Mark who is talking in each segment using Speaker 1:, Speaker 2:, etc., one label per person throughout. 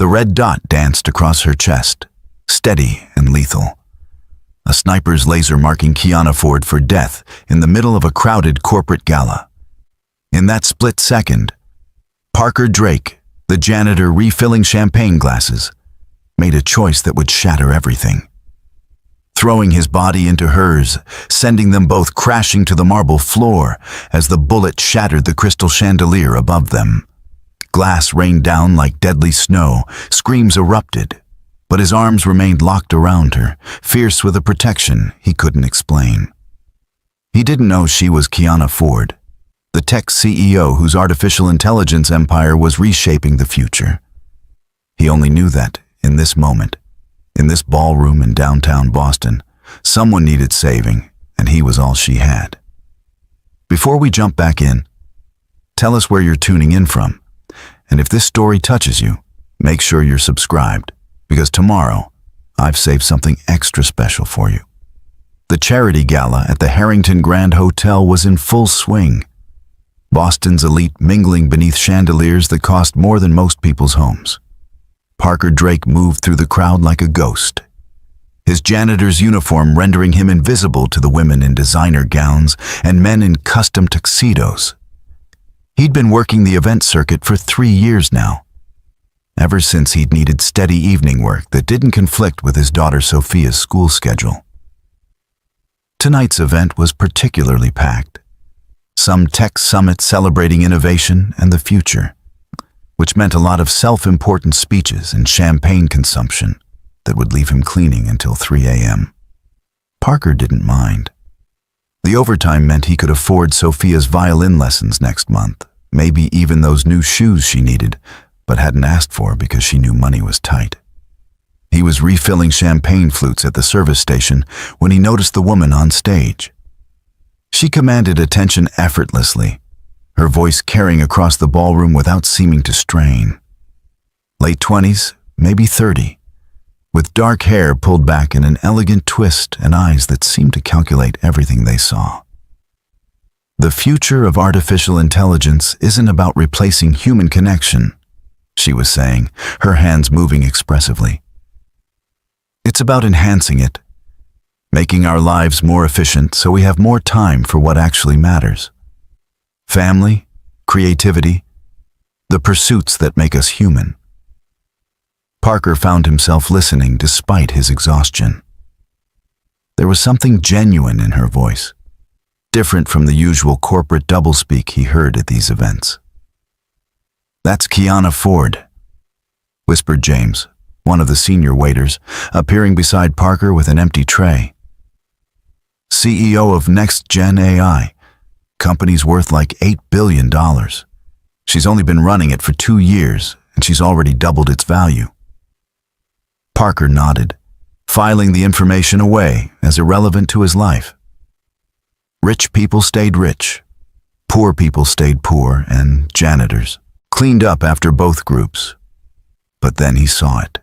Speaker 1: The red dot danced across her chest, steady and lethal. A sniper's laser marking Kiana Ford for death in the middle of a crowded corporate gala. In that split second, Parker Drake, the janitor refilling champagne glasses, made a choice that would shatter everything. Throwing his body into hers, sending them both crashing to the marble floor as the bullet shattered the crystal chandelier above them. Glass rained down like deadly snow, screams erupted, but his arms remained locked around her, fierce with a protection he couldn't explain. He didn't know she was Kiana Ford, the tech CEO whose artificial intelligence empire was reshaping the future. He only knew that, in this moment, in this ballroom in downtown Boston, someone needed saving, and he was all she had. Before we jump back in, tell us where you're tuning in from, and if this story touches you, make sure you're subscribed, because tomorrow, I've saved something extra special for you. The charity gala at the Harrington Grand Hotel was in full swing. Boston's elite mingling beneath chandeliers that cost more than most people's homes. Parker Drake moved through the crowd like a ghost, his janitor's uniform rendering him invisible to the women in designer gowns and men in custom tuxedos. He'd been working the event circuit for 3 years now, ever since he'd needed steady evening work that didn't conflict with his daughter Sophia's school schedule. Tonight's event was particularly packed. Some tech summit celebrating innovation and the future, which meant a lot of self-important speeches and champagne consumption that would leave him cleaning until 3 a.m. Parker didn't mind. The overtime meant he could afford Sophia's violin lessons next month, maybe even those new shoes she needed, but hadn't asked for because she knew money was tight. He was refilling champagne flutes at the service station when he noticed the woman on stage. She commanded attention effortlessly, her voice carrying across the ballroom without seeming to strain. Late 20s, maybe 30, with dark hair pulled back in an elegant twist and eyes that seemed to calculate everything they saw. The future of artificial intelligence isn't about replacing human connection, she was saying, her hands moving expressively. It's about enhancing it, making our lives more efficient so we have more time for what actually matters. Family, creativity, the pursuits that make us human. Parker found himself listening despite his exhaustion. There was something genuine in her voice, different from the usual corporate doublespeak he heard at these events. "That's Kiana Ford," whispered James, one of the senior waiters, appearing beside Parker with an empty tray. "CEO of Next Gen AI. Company's worth like $8 billion. She's only been running it for 2 years, and she's already doubled its value." Parker nodded, filing the information away as irrelevant to his life. Rich people stayed rich, poor people stayed poor, and janitors cleaned up after both groups. But then he saw it.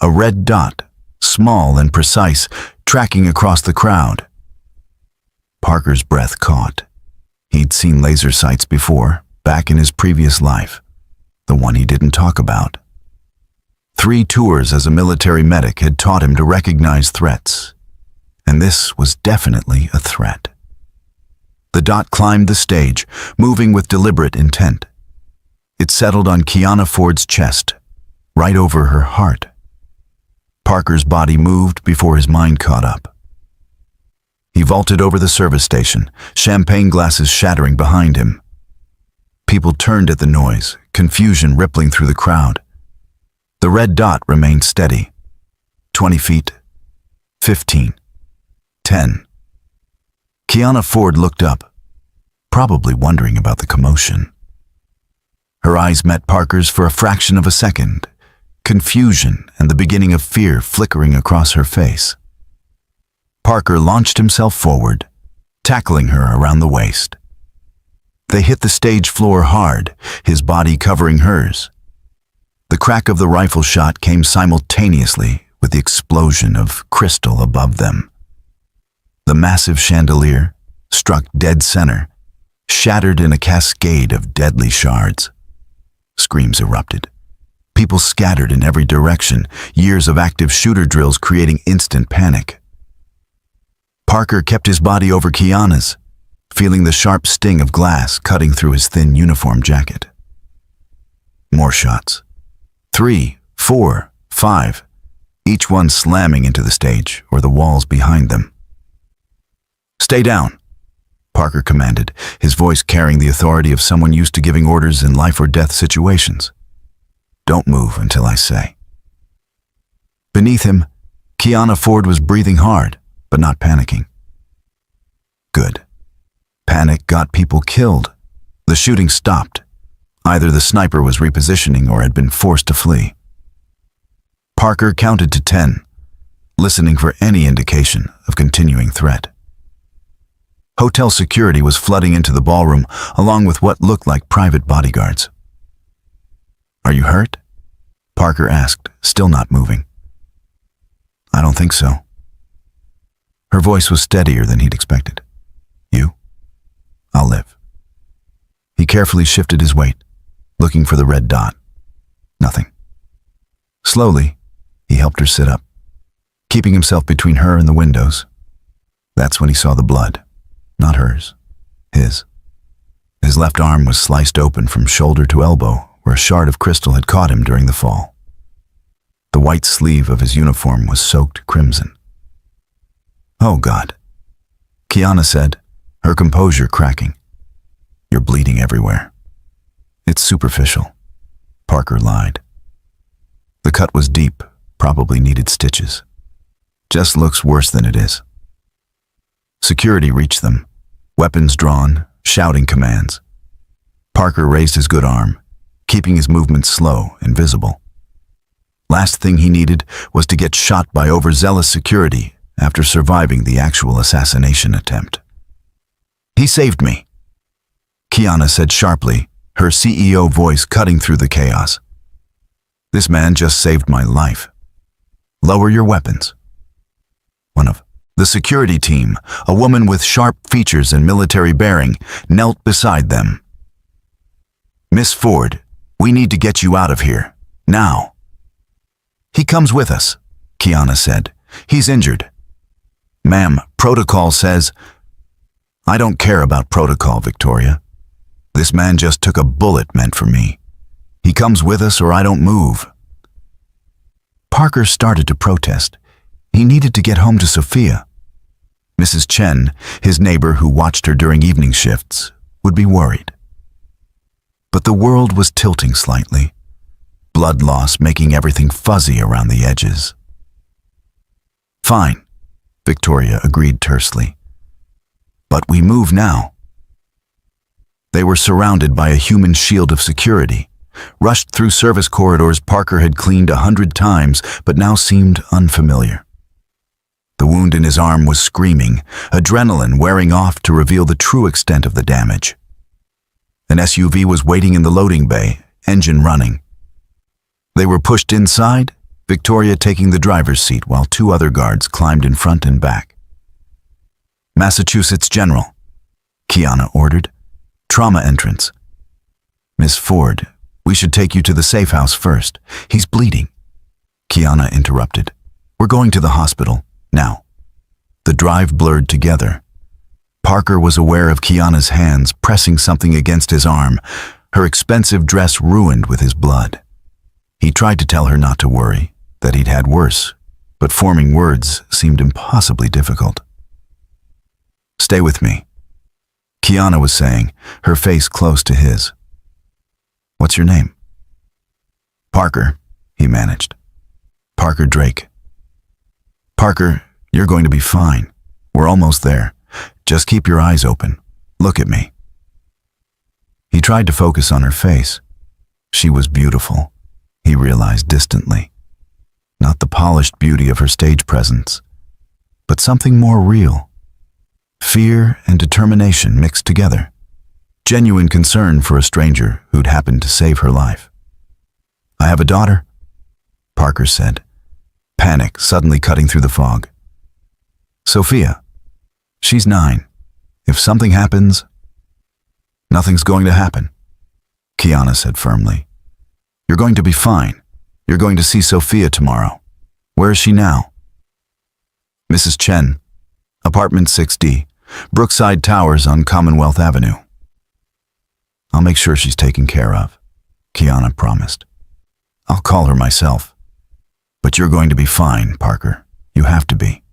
Speaker 1: A red dot, small and precise, tracking across the crowd. Parker's breath caught. He'd seen laser sights before, back in his previous life, the one he didn't talk about. 3 tours as a military medic had taught him to recognize threats, and this was definitely a threat. The dot climbed the stage, moving with deliberate intent. It settled on Kiana Ford's chest, right over her heart. Parker's body moved before his mind caught up. He vaulted over the service station, champagne glasses shattering behind him. People turned at the noise, confusion rippling through the crowd. The red dot remained steady. 20 feet, 15, 10. Kiana Ford looked up, probably wondering about the commotion. Her eyes met Parker's for a fraction of a second, confusion and the beginning of fear flickering across her face. Parker launched himself forward, tackling her around the waist. They hit the stage floor hard, his body covering hers. The crack of the rifle shot came simultaneously with the explosion of crystal above them. The massive chandelier, struck dead center, shattered in a cascade of deadly shards. Screams erupted. People scattered in every direction, years of active shooter drills creating instant panic. Parker kept his body over Kiana's, feeling the sharp sting of glass cutting through his thin uniform jacket. More shots. 3, 4, 5, each one slamming into the stage or the walls behind them. "Stay down," Parker commanded, his voice carrying the authority of someone used to giving orders in life-or-death situations. "Don't move until I say." Beneath him, Kiana Ford was breathing hard, but not panicking. Good. Panic got people killed. The shooting stopped. Either the sniper was repositioning or had been forced to flee. Parker counted to 10, listening for any indication of continuing threat. Hotel security was flooding into the ballroom, along with what looked like private bodyguards. "Are you hurt?" Parker asked, still not moving. "I don't think so." Her voice was steadier than he'd expected. "You? I'll live." He carefully shifted his weight, looking for the red dot. Nothing. Slowly, he helped her sit up, keeping himself between her and the windows. That's when he saw the blood. Not hers. His. His left arm was sliced open from shoulder to elbow, where a shard of crystal had caught him during the fall. The white sleeve of his uniform was soaked crimson. "Oh, God," Kiana said, her composure cracking. "You're bleeding everywhere." "It's superficial," Parker lied. The cut was deep, probably needed stitches. "Just looks worse than it is." Security reached them, weapons drawn, shouting commands. Parker raised his good arm, keeping his movements slow and visible. Last thing he needed was to get shot by overzealous security after surviving the actual assassination attempt. "He saved me," Kiana said sharply, her CEO voice cutting through the chaos. "This man just saved my life. Lower your weapons." One of the security team, a woman with sharp features and military bearing, knelt beside them. "Miss Ford, we need to get you out of here, now." "He comes with us," Kiana said. "He's injured." "Ma'am, protocol says—" "I don't care about protocol, Victoria. This man just took a bullet meant for me. He comes with us or I don't move." Parker started to protest. He needed to get home to Sophia. Mrs. Chen, his neighbor who watched her during evening shifts, would be worried. But the world was tilting slightly, blood loss making everything fuzzy around the edges. "Fine," Victoria agreed tersely. "But we move now." They were surrounded by a human shield of security, rushed through service corridors Parker had cleaned 100 times, but now seemed unfamiliar. The wound in his arm was screaming, adrenaline wearing off to reveal the true extent of the damage. An SUV was waiting in the loading bay, engine running. They were pushed inside, Victoria taking the driver's seat while 2 other guards climbed in front and back. "Massachusetts General," Kiana ordered. "Trauma entrance." "Miss Ford, we should take you to the safe house first. He's bleeding." Kiana interrupted. "We're going to the hospital, now." The drive blurred together. Parker was aware of Kiana's hands pressing something against his arm, her expensive dress ruined with his blood. He tried to tell her not to worry, that he'd had worse, but forming words seemed impossibly difficult. "Stay with me," Kiana was saying, her face close to his. "What's your name?" "Parker," he managed. "Parker Drake." "Parker, you're going to be fine. We're almost there. Just keep your eyes open. Look at me." He tried to focus on her face. She was beautiful, he realized distantly. Not the polished beauty of her stage presence, but something more real. Fear and determination mixed together. Genuine concern for a stranger who'd happened to save her life. "I have a daughter," Parker said, panic suddenly cutting through the fog. "Sophia. She's 9. If something happens—" "Nothing's going to happen," Kiana said firmly. "You're going to be fine. You're going to see Sophia tomorrow. Where is she now? Mrs. Chen, apartment 6D, Brookside Towers on Commonwealth Avenue. I'll make sure she's taken care of, Kiana promised. I'll call her myself. But you're going to be fine, Parker. You have to be.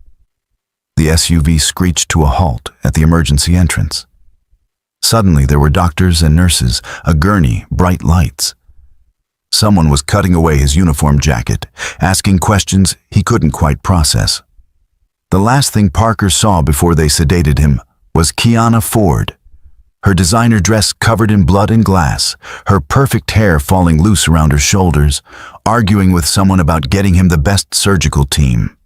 Speaker 1: The SUV screeched to a halt at the emergency entrance. Suddenly there were doctors and nurses, a gurney, bright lights. Someone was cutting away his uniform jacket, asking questions he couldn't quite process. The last thing Parker saw before they sedated him was Kiana Ford, her designer dress covered in blood and glass, her perfect hair falling loose around her shoulders, arguing with someone about getting him the best surgical team.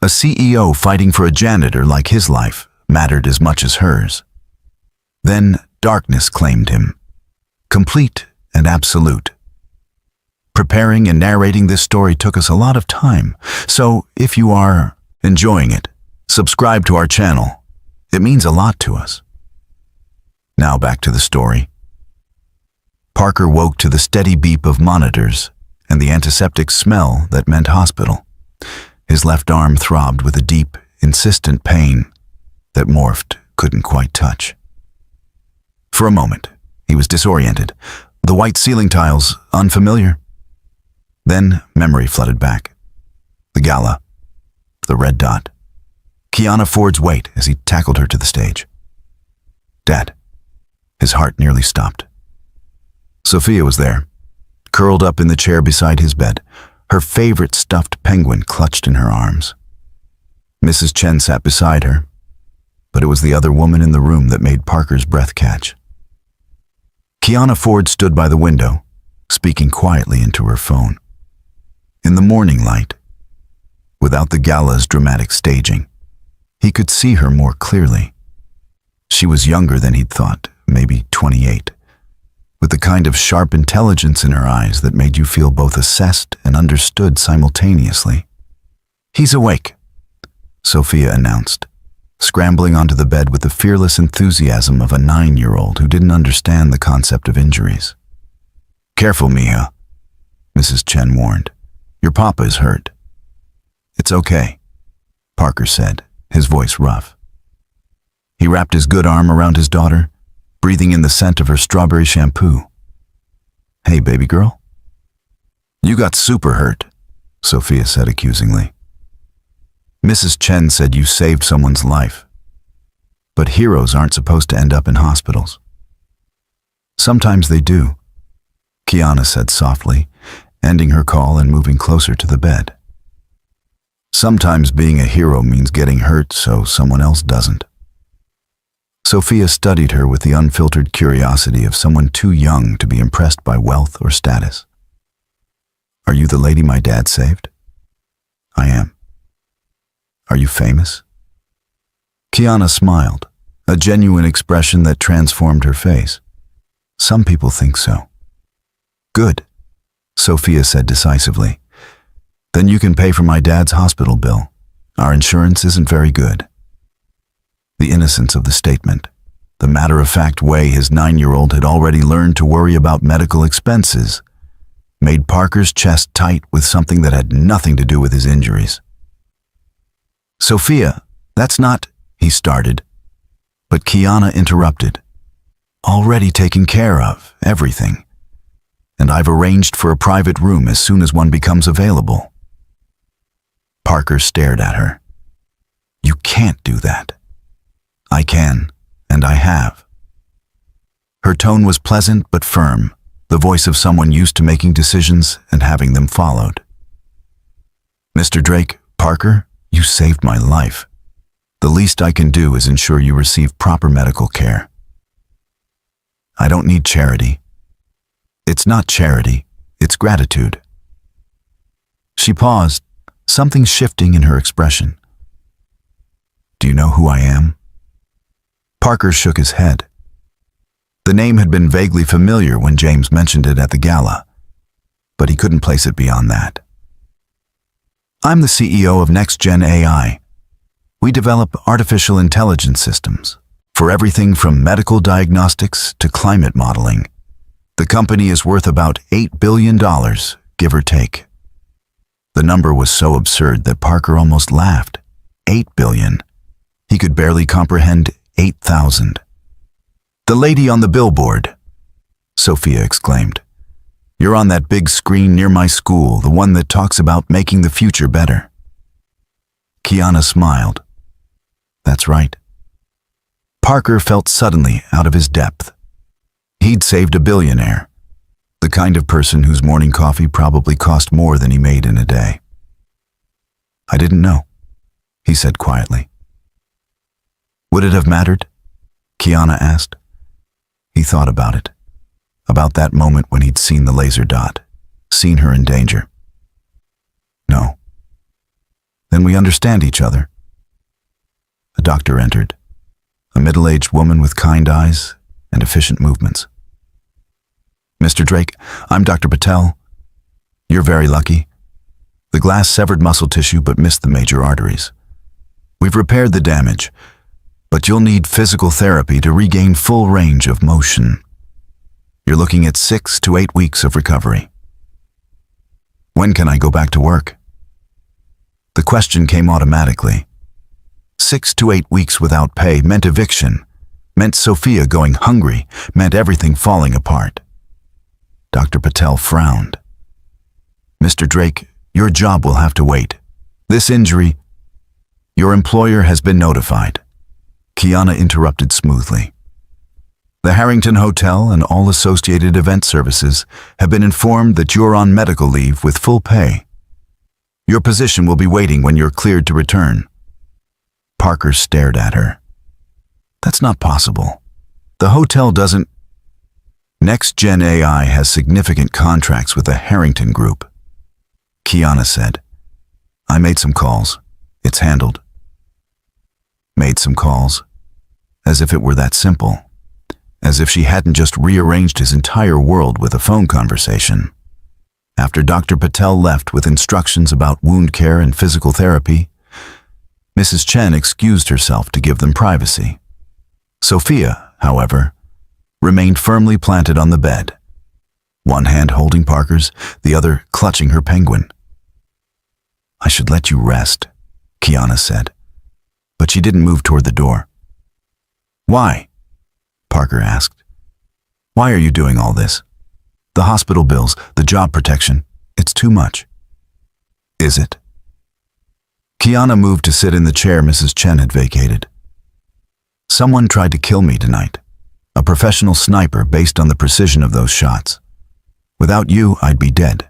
Speaker 1: A CEO fighting for a janitor like his life mattered as much as hers. Then darkness claimed him, complete and absolute. Preparing and narrating this story took us a lot of time, so if you are enjoying it, subscribe to our channel. It means a lot to us. Now back to the story. Parker woke to the steady beep of monitors and the antiseptic smell that meant hospital. His left arm throbbed with a deep, insistent pain that Morphed couldn't quite touch. For a moment, he was disoriented, the white ceiling tiles unfamiliar. Then memory flooded back. The gala, the red dot, Kiana Ford's weight as he tackled her to the stage. Dad. His heart nearly stopped. Sophia was there, curled up in the chair beside his bed, her favorite stuffed penguin clutched in her arms. Mrs. Chen sat beside her, but it was the other woman in the room that made Parker's breath catch. Kiana Ford stood by the window, speaking quietly into her phone. In the morning light, without the gala's dramatic staging, he could see her more clearly. She was younger than he'd thought, maybe 28, with the kind of sharp intelligence in her eyes that made you feel both assessed and understood simultaneously. He's awake, Sophia announced, scrambling onto the bed with the fearless enthusiasm of a 9-year-old who didn't understand the concept of injuries. Careful, Mia, Mrs. Chen warned. Your papa is hurt. It's okay, Parker said, his voice rough. He wrapped his good arm around his daughter, breathing in the scent of her strawberry shampoo. Hey, baby girl. You got super hurt, Sophia said accusingly. Mrs. Chen said you saved someone's life. But heroes aren't supposed to end up in hospitals. Sometimes they do, Kiana said softly, ending her call and moving closer to the bed. Sometimes being a hero means getting hurt so someone else doesn't. Sophia studied her with the unfiltered curiosity of someone too young to be impressed by wealth or status. Are you the lady my dad saved? I am. Are you famous? Kiana smiled, a genuine expression that transformed her face. Some people think so. Good, Sophia said decisively. Then you can pay for my dad's hospital bill. Our insurance isn't very good. The innocence of the statement, the matter-of-fact way his 9-year-old had already learned to worry about medical expenses, made Parker's chest tight with something that had nothing to do with his injuries. Sophia, that's not, he started. But Kiana interrupted. Already taken care of, everything. And I've arranged for a private room as soon as one becomes available. Parker stared at her. You can't do that. I can, and I have. Her tone was pleasant but firm, the voice of someone used to making decisions and having them followed. Mr. Drake, Parker, you saved my life. The least I can do is ensure you receive proper medical care. I don't need charity. It's not charity, it's gratitude. She paused, something shifting in her expression. Do you know who I am? Parker shook his head. The name had been vaguely familiar when James mentioned it at the gala, but he couldn't place it beyond that. I'm the CEO of NextGen AI. We develop artificial intelligence systems for everything from medical diagnostics to climate modeling. The company is worth about $8 billion, give or take. The number was so absurd that Parker almost laughed. 8 billion. He could barely comprehend 8,000. "The lady on the billboard," Sophia exclaimed. "You're on that big screen near my school, the one that talks about making the future better." Kiana smiled. That's right. Parker felt suddenly out of his depth. He'd saved a billionaire, the kind of person whose morning coffee probably cost more than he made in a day. "I didn't know," he said quietly. "Would it have mattered?" Kiana asked. He thought about it, about that moment when he'd seen the laser dot, seen her in danger. "No." "Then we understand each other." A doctor entered, a middle-aged woman with kind eyes and efficient movements. "Mr. Drake, I'm Dr. Patel. You're very lucky. The glass severed muscle tissue but missed the major arteries. We've repaired the damage, but you'll need physical therapy to regain full range of motion. You're looking at 6 to 8 weeks of recovery." "When can I go back to work?" The question came automatically. 6 to 8 weeks without pay meant eviction, meant Sophia going hungry, meant everything falling apart. Dr. Patel frowned. "Mr. Drake, your job will have to wait. This injury..." "Your employer has been notified," Kiana interrupted smoothly. "The Harrington Hotel and all associated event services have been informed that you're on medical leave with full pay. Your position will be waiting when you're cleared to return." Parker stared at her. "That's not possible. The hotel doesn't..." "Next Gen AI has significant contracts with the Harrington Group," Kiana said. "I made some calls. It's handled." Made some calls? As if it were that simple. As if she hadn't just rearranged his entire world with a phone conversation. After Dr. Patel left with instructions about wound care and physical therapy, Mrs. Chen excused herself to give them privacy. Sophia, however, remained firmly planted on the bed, one hand holding Parker's, the other clutching her penguin. "I should let you rest," Kiana said, but she didn't move toward the door. "Why?" Parker asked. "Why are you doing all this? The hospital bills, the job protection, it's too much." "Is it?" Kiana moved to sit in the chair Mrs. Chen had vacated. "Someone tried to kill me tonight. A professional sniper based on the precision of those shots. Without you, I'd be dead.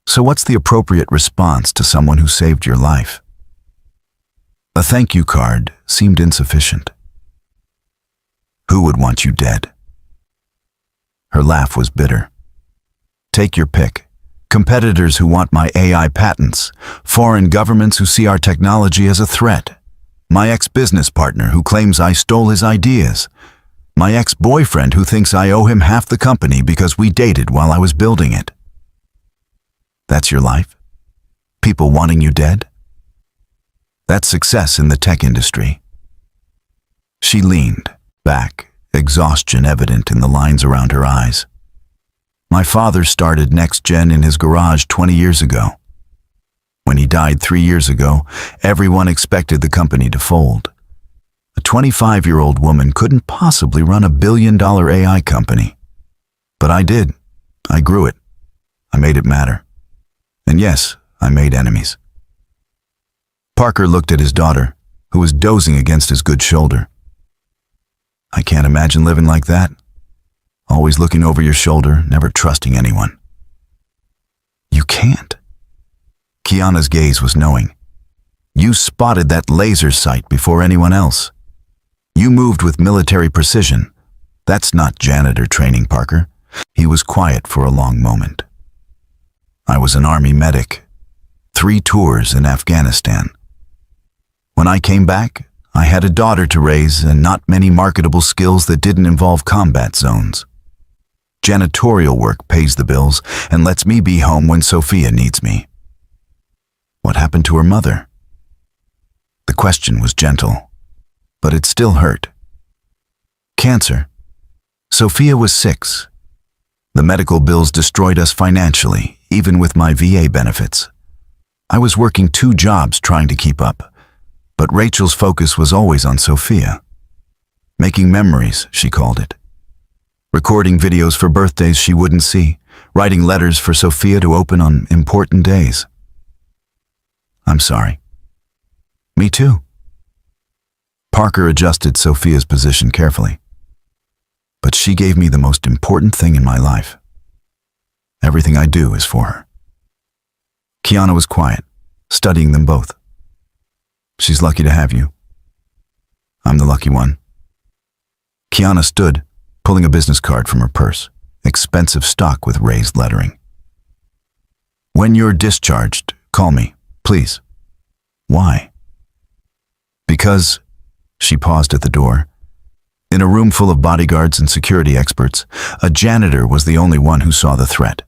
Speaker 1: So what's the appropriate response to someone who saved your life?" A thank you card seemed insufficient. "Who would want you dead?" Her laugh was bitter. "Take your pick. Competitors who want my AI patents, foreign governments who see our technology as a threat, my ex-business partner who claims I stole his ideas, my ex-boyfriend who thinks I owe him half the company because we dated while I was building it. That's your life? People wanting you dead? That's success in the tech industry." She leaned back, exhaustion evident in the lines around her eyes. "My father started Next Gen in his garage 20 years ago. When he died 3 years ago, everyone expected the company to fold. A 25-year-old woman couldn't possibly run a billion-dollar AI company. But I did. I grew it. I made it matter. And yes, I made enemies." Parker looked at his daughter, who was dozing against his good shoulder. "I can't imagine living like that. Always looking over your shoulder, never trusting anyone." "You can't." Kiana's gaze was knowing. "You spotted that laser sight before anyone else. You moved with military precision. That's not janitor training, Parker." He was quiet for a long moment. "I was an army medic. 3 tours in Afghanistan. When I came back, I had a daughter to raise and not many marketable skills that didn't involve combat zones. Janitorial work pays the bills and lets me be home when Sophia needs me." What happened to her mother? The question was gentle, but it still hurt. "Cancer. Sophia was 6. The medical bills destroyed us financially, even with my VA benefits. I was working 2 jobs trying to keep up, but Rachel's focus was always on Sophia. Making memories, she called it. Recording videos for birthdays she wouldn't see, writing letters for Sophia to open on important days. I'm sorry. Me too. Parker adjusted Sophia's position carefully. But she gave me the most important thing in my life. Everything I do is for her. Kiana was quiet, studying them both. She's lucky to have you. I'm the lucky one. Kiana stood, pulling a business card from her purse, expensive stock with raised lettering. When you're discharged, call me, please. Why? Because, she paused at the door. In a room full of bodyguards and security experts, a janitor was the only one who saw the threat.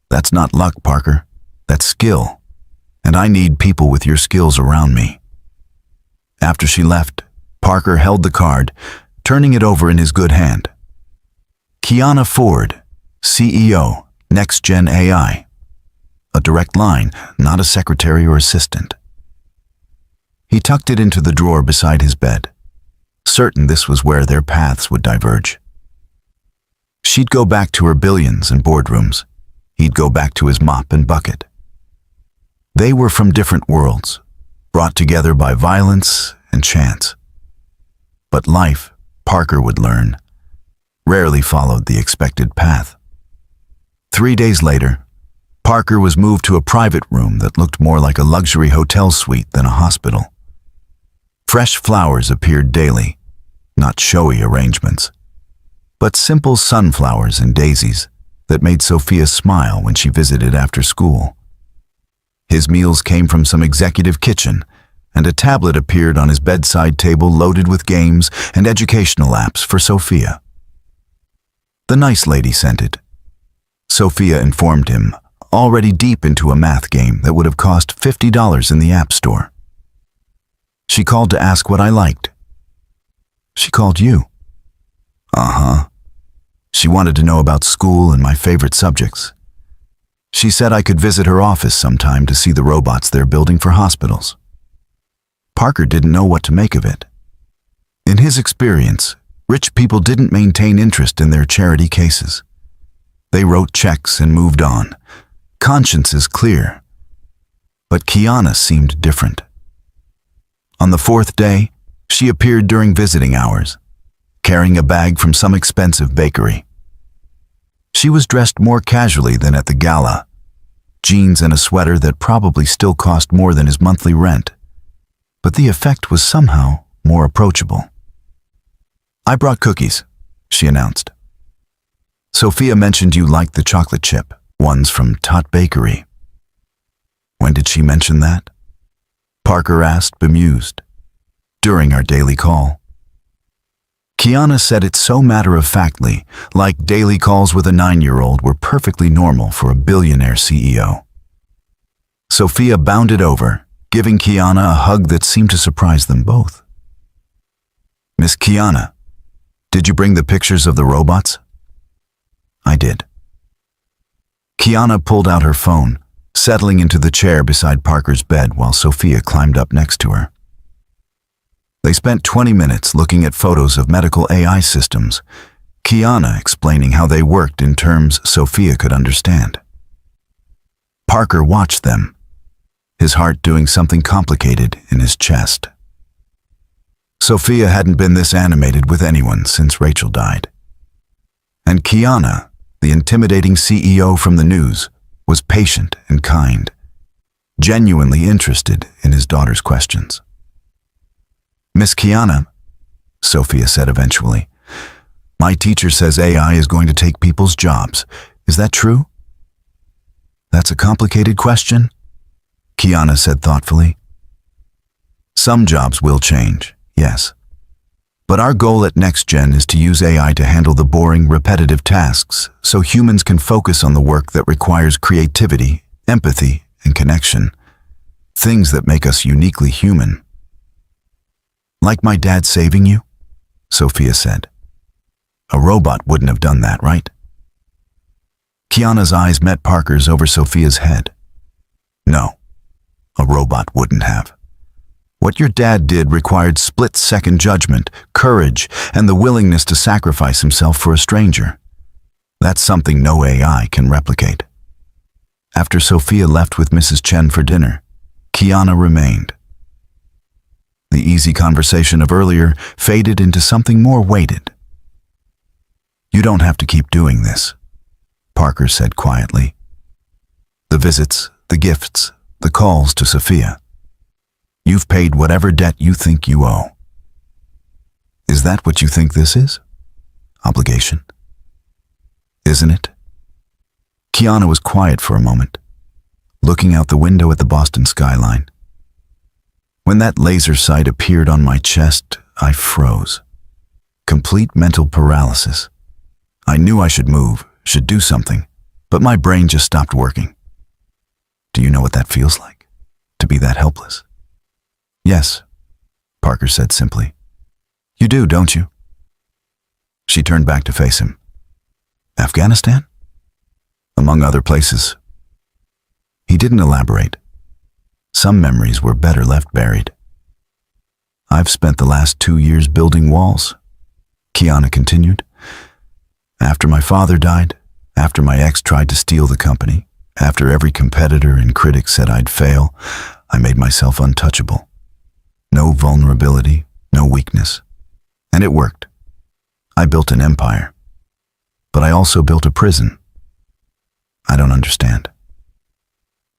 Speaker 1: That's not luck, Parker. That's skill. And I need people with your skills around me. After she left, Parker held the card, turning it over in his good hand. Kiana Ford, CEO, Next Gen AI. A direct line, not a secretary or assistant. He tucked it into the drawer beside his bed, certain this was where their paths would diverge. She'd go back to her billions and boardrooms. He'd go back to his mop and bucket. They were from different worlds, brought together by violence and chance. But life, Parker would learn, rarely followed the expected path. 3 days later, Parker was moved to a private room that looked more like a luxury hotel suite than a hospital. Fresh flowers appeared daily, not showy arrangements, but simple sunflowers and daisies that made Sophia smile when she visited after school. His meals came from some executive kitchen, and a tablet appeared on his bedside table loaded with games and educational apps for Sophia. The nice lady sent it. Sophia informed him, already deep into a math game that would have cost $50 in the App Store. She called to ask what I liked. She called you. Uh-huh. She wanted to know about school and my favorite subjects. She said I could visit her office sometime to see the robots they're building for hospitals. Parker didn't know what to make of it. In his experience, rich people didn't maintain interest in their charity cases. They wrote checks and moved on. Conscience is clear. But Kiana seemed different. On the 4th day, she appeared during visiting hours, carrying a bag from some expensive bakery. She was dressed more casually than at the gala, jeans and a sweater that probably still cost more than his monthly rent, but the effect was somehow more approachable. I brought cookies, she announced. Sophia mentioned you liked the chocolate chip, ones from Tot Bakery. When did she mention that? Parker asked, bemused. During our daily call. Kiana said it so matter-of-factly, like daily calls with a 9-year-old were perfectly normal for a billionaire CEO. Sophia bounded over, giving Kiana a hug that seemed to surprise them both. Miss Kiana, did you bring the pictures of the robots? I did. Kiana pulled out her phone, settling into the chair beside Parker's bed while Sophia climbed up next to her. They spent 20 minutes looking at photos of medical AI systems, Kiana explaining how they worked in terms Sophia could understand. Parker watched them, his heart doing something complicated in his chest. Sophia hadn't been this animated with anyone since Rachel died. And Kiana, the intimidating CEO from the news, was patient and kind, genuinely interested in his daughter's questions. Miss Kiana, Sophia said eventually, my teacher says AI is going to take people's jobs. Is that true? That's a complicated question, Kiana said thoughtfully. Some jobs will change, yes. But our goal at NextGen is to use AI to handle the boring, repetitive tasks so humans can focus on the work that requires creativity, empathy, and connection, things that make us uniquely human. Like my dad saving you? Sophia said. A robot wouldn't have done that, right? Kiana's eyes met Parker's over Sophia's head. No, a robot wouldn't have. What your dad did required split-second judgment, courage, and the willingness to sacrifice himself for a stranger. That's something no AI can replicate. After Sophia left with Mrs. Chen for dinner, Kiana remained. The easy conversation of earlier faded into something more weighted. You don't have to keep doing this, Parker said quietly. The visits, the gifts, the calls to Sophia. You've paid whatever debt you think you owe. Is that what you think this is? Obligation? Isn't it? Kiana was quiet for a moment, looking out the window at the Boston skyline. When that laser sight appeared on my chest, I froze. Complete mental paralysis. I knew I should move, should do something, but my brain just stopped working. Do you know what that feels like? To be that helpless? Yes, Parker said simply. You do, don't you? She turned back to face him. Afghanistan? Among other places. He didn't elaborate. Some memories were better left buried. I've spent the last 2 years building walls, Kiana continued. After my father died, after my ex tried to steal the company, after every competitor and critic said I'd fail, I made myself untouchable. No vulnerability, no weakness. And it worked. I built an empire. But I also built a prison. I don't understand.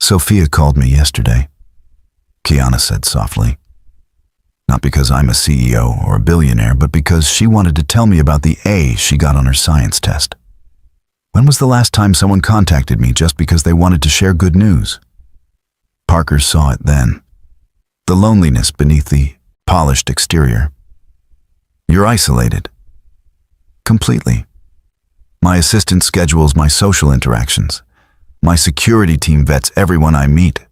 Speaker 1: Sophia called me yesterday, Kiana said softly. Not because I'm a CEO or a billionaire, but because she wanted to tell me about the A she got on her science test. When was the last time someone contacted me just because they wanted to share good news? Parker saw it then. The loneliness beneath the polished exterior. You're isolated. Completely. My assistant schedules my social interactions. My security team vets everyone I meet.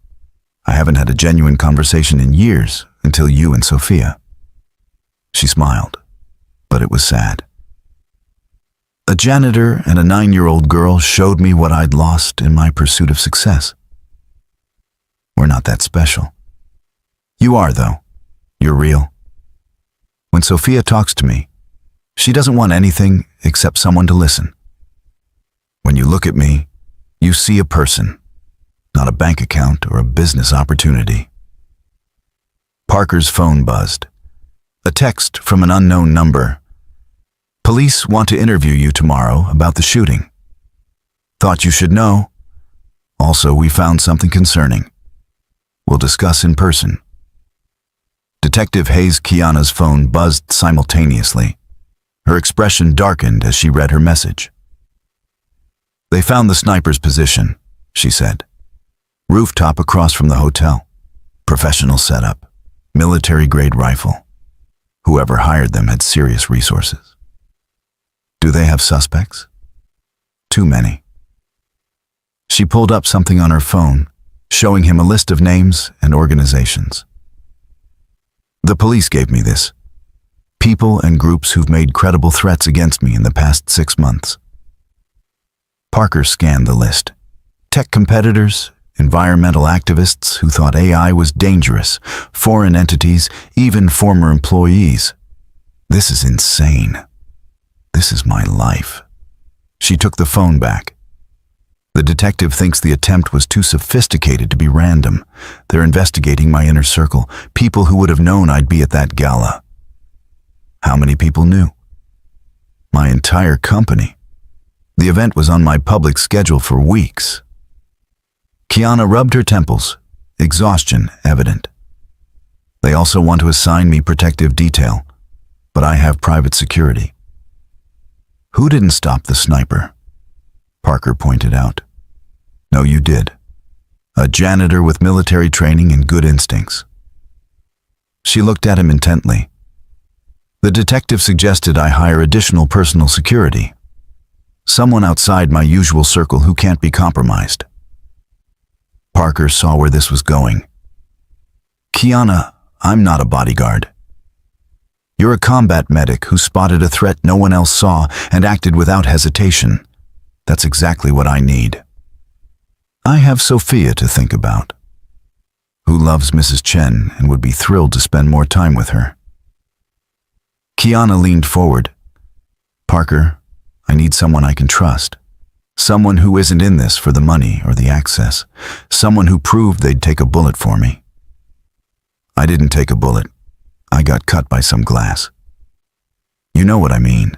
Speaker 1: I haven't had a genuine conversation in years until you and Sophia. She smiled, but it was sad. A janitor and a 9-year-old girl showed me what I'd lost in my pursuit of success. We're not that special. You are, though. You're real. When Sophia talks to me, she doesn't want anything except someone to listen. When you look at me, you see a person, not a bank account or a business opportunity. Parker's phone buzzed. A text from an unknown number. Police want to interview you tomorrow about the shooting. Thought you should know. Also, we found something concerning. We'll discuss in person. Detective Hayes Kiana's phone buzzed simultaneously. Her expression darkened as she read her message. They found the sniper's position, she said. Rooftop across from the hotel. Professional setup. Military-grade rifle. Whoever hired them had serious resources. Do they have suspects? Too many. She pulled up something on her phone, showing him a list of names and organizations. The police gave me this. People and groups who've made credible threats against me in the past 6 months. Parker scanned the list. Tech competitors, environmental activists who thought AI was dangerous, foreign entities, even former employees. This is insane. This is my life. She took the phone back. The detective thinks the attempt was too sophisticated to be random. They're investigating my inner circle, people who would have known I'd be at that gala. How many people knew? My entire company. The event was on my public schedule for weeks. Kiana rubbed her temples, exhaustion evident. They also want to assign me protective detail, but I have private security. Who didn't stop the sniper? Parker pointed out. No, you did. A janitor with military training and good instincts. She looked at him intently. The detective suggested I hire additional personal security. Someone outside my usual circle who can't be compromised. Parker saw where this was going. Kiana, I'm not a bodyguard. You're a combat medic who spotted a threat no one else saw and acted without hesitation. That's exactly what I need. I have Sophia to think about, who loves Mrs. Chen and would be thrilled to spend more time with her. Kiana leaned forward. Parker, I need someone I can trust. Someone who isn't in this for the money or the access. Someone who proved they'd take a bullet for me. I didn't take a bullet. I got cut by some glass. You know what I mean.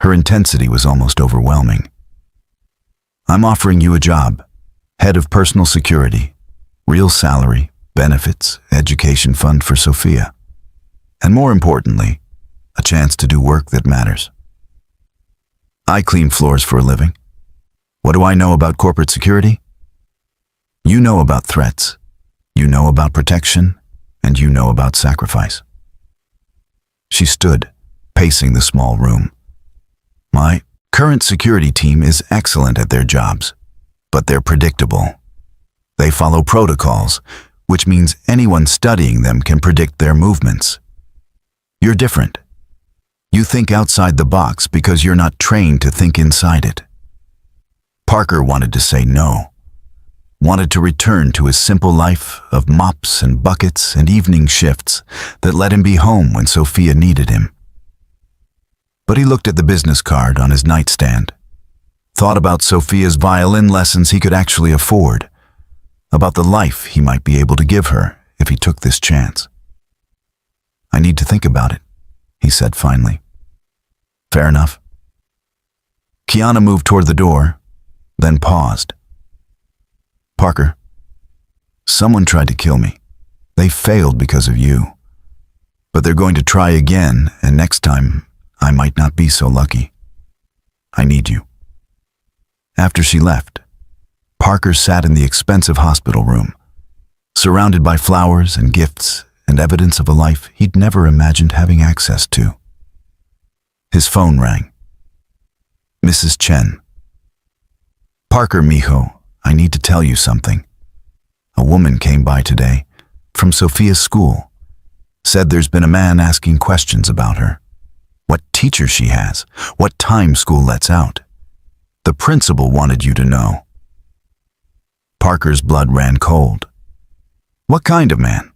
Speaker 1: Her intensity was almost overwhelming. I'm offering you a job, head of personal security, real salary, benefits, education fund for Sophia. And more importantly, a chance to do work that matters. I clean floors for a living. What do I know about corporate security? You know about threats, you know about protection, and you know about sacrifice. She stood, pacing the small room. My current security team is excellent at their jobs, but they're predictable. They follow protocols, which means anyone studying them can predict their movements. You're different. You think outside the box because you're not trained to think inside it. Parker wanted to say no, wanted to return to his simple life of mops and buckets and evening shifts that let him be home when Sophia needed him. But he looked at the business card on his nightstand, thought about Sophia's violin lessons he could actually afford, about the life he might be able to give her if he took this chance. I need to think about it, he said finally. Fair enough. Kiana moved toward the door, then paused. Parker, someone tried to kill me. They failed because of you. But they're going to try again, and next time, I might not be so lucky. I need you. After she left, Parker sat in the expensive hospital room, surrounded by flowers and gifts and evidence of a life he'd never imagined having access to. His phone rang. Mrs. Chen. Parker, mijo, I need to tell you something. A woman came by today, from Sophia's school, said there's been a man asking questions about her. What teacher she has, what time school lets out. The principal wanted you to know. Parker's blood ran cold. What kind of man?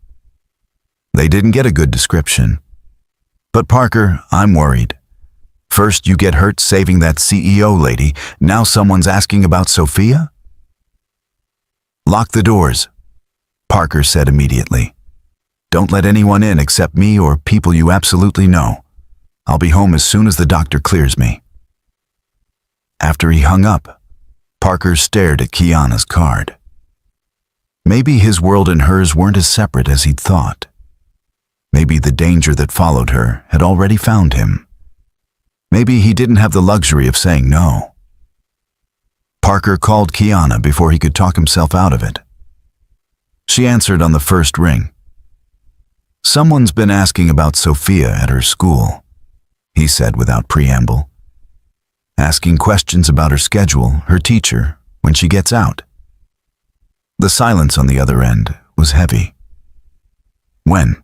Speaker 1: They didn't get a good description. But Parker, I'm worried. First you get hurt saving that CEO lady, now someone's asking about Sophia? Lock the doors, Parker said immediately. Don't let anyone in except me or people you absolutely know. I'll be home as soon as the doctor clears me. After he hung up, Parker stared at Kiana's card. Maybe his world and hers weren't as separate as he'd thought. Maybe the danger that followed her had already found him. Maybe he didn't have the luxury of saying no. Parker called Kiana before he could talk himself out of it. She answered on the first ring. Someone's been asking about Sophia at her school, he said without preamble. Asking questions about her schedule, her teacher, when she gets out. The silence on the other end was heavy. When?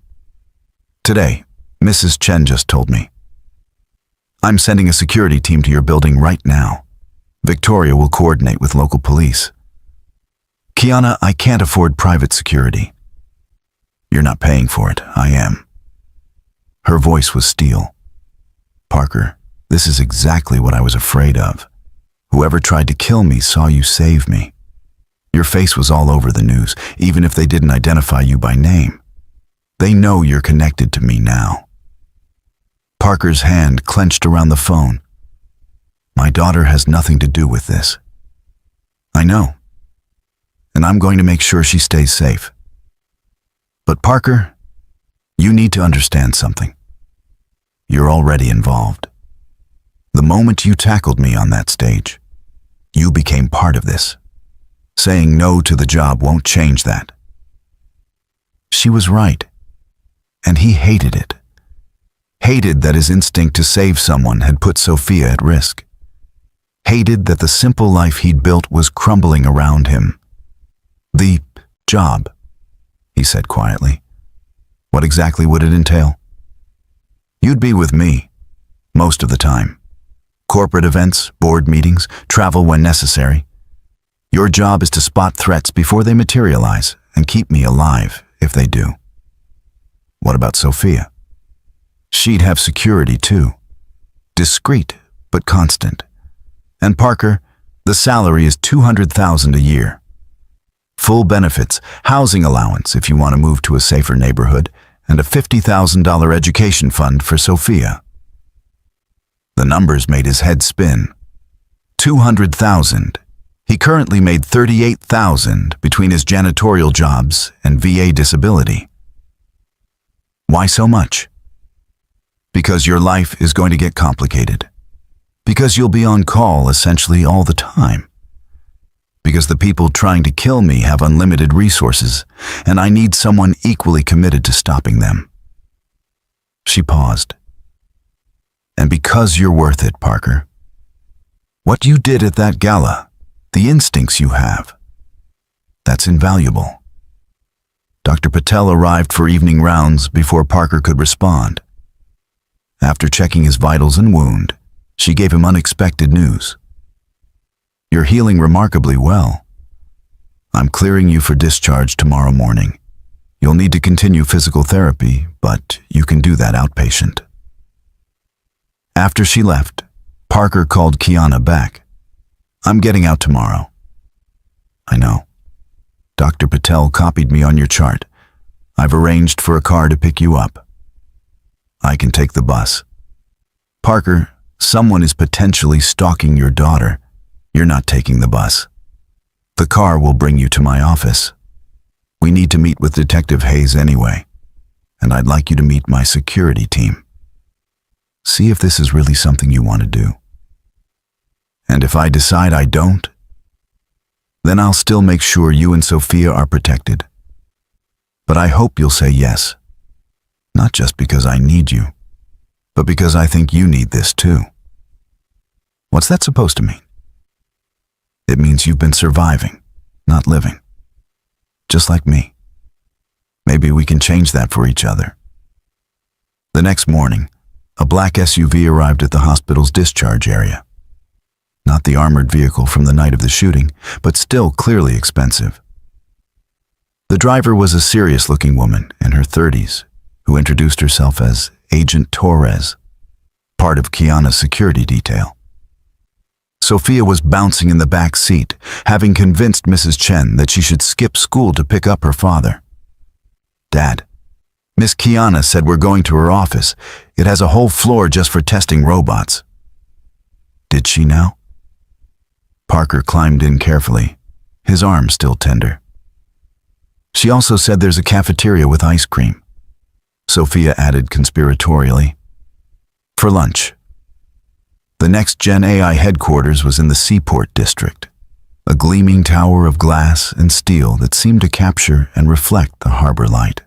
Speaker 1: Today, Mrs. Chen just told me. I'm sending a security team to your building right now. Victoria will coordinate with local police. Kiana, I can't afford private security. You're not paying for it, I am. Her voice was steel. Parker, this is exactly what I was afraid of. Whoever tried to kill me saw you save me. Your face was all over the news, even if they didn't identify you by name. They know you're connected to me now. Parker's hand clenched around the phone. My daughter has nothing to do with this. I know. And I'm going to make sure she stays safe. But Parker, you need to understand something. You're already involved. The moment you tackled me on that stage, you became part of this. Saying no to the job won't change that. She was right. And he hated it. Hated that his instinct to save someone had put Sophia at risk. Hated that the simple life he'd built was crumbling around him. The job, he said quietly. What exactly would it entail? You'd be with me, most of the time. Corporate events, board meetings, travel when necessary. Your job is to spot threats before they materialize and keep me alive if they do. What about Sophia? She'd have security too. Discreet, but constant. And Parker, the salary is $200,000 a year. Full benefits, housing allowance if you want to move to a safer neighborhood, and a $50,000 education fund for Sophia. The numbers made his head spin. $200,000. He currently made $38,000 between his janitorial jobs and VA disability. Why so much? Because your life is going to get complicated. Because you'll be on call essentially all the time. Because the people trying to kill me have unlimited resources, and I need someone equally committed to stopping them. She paused. And because you're worth it, Parker. What you did at that gala, the instincts you have, that's invaluable. Dr. Patel arrived for evening rounds before Parker could respond. After checking his vitals and wound, she gave him unexpected news. You're healing remarkably well. I'm clearing you for discharge tomorrow morning. You'll need to continue physical therapy, but you can do that outpatient. After she left, Parker called Kiana back. I'm getting out tomorrow. I know. Dr. Patel copied me on your chart. I've arranged for a car to pick you up. I can take the bus. Parker, someone is potentially stalking your daughter. You're not taking the bus. The car will bring you to my office. We need to meet with Detective Hayes anyway, and I'd like you to meet my security team. See if this is really something you want to do. And if I decide I don't, then I'll still make sure you and Sophia are protected. But I hope you'll say yes, not just because I need you, but because I think you need this too. What's that supposed to mean? It means you've been surviving, not living. Just like me. Maybe we can change that for each other. The next morning, a black SUV arrived at the hospital's discharge area. Not the armored vehicle from the night of the shooting, but still clearly expensive. The driver was a serious-looking woman in her 30s who introduced herself as Agent Torres, part of Kiana's security detail. Sophia was bouncing in the back seat, having convinced Mrs. Chen that she should skip school to pick up her father. Dad, Miss Kiana said we're going to her office. It has a whole floor just for testing robots. Did she now? Parker climbed in carefully, his arm still tender. She also said there's a cafeteria with ice cream. Sophia added conspiratorially. For lunch. The next Gen AI headquarters was in the Seaport District, a gleaming tower of glass and steel that seemed to capture and reflect the harbor light.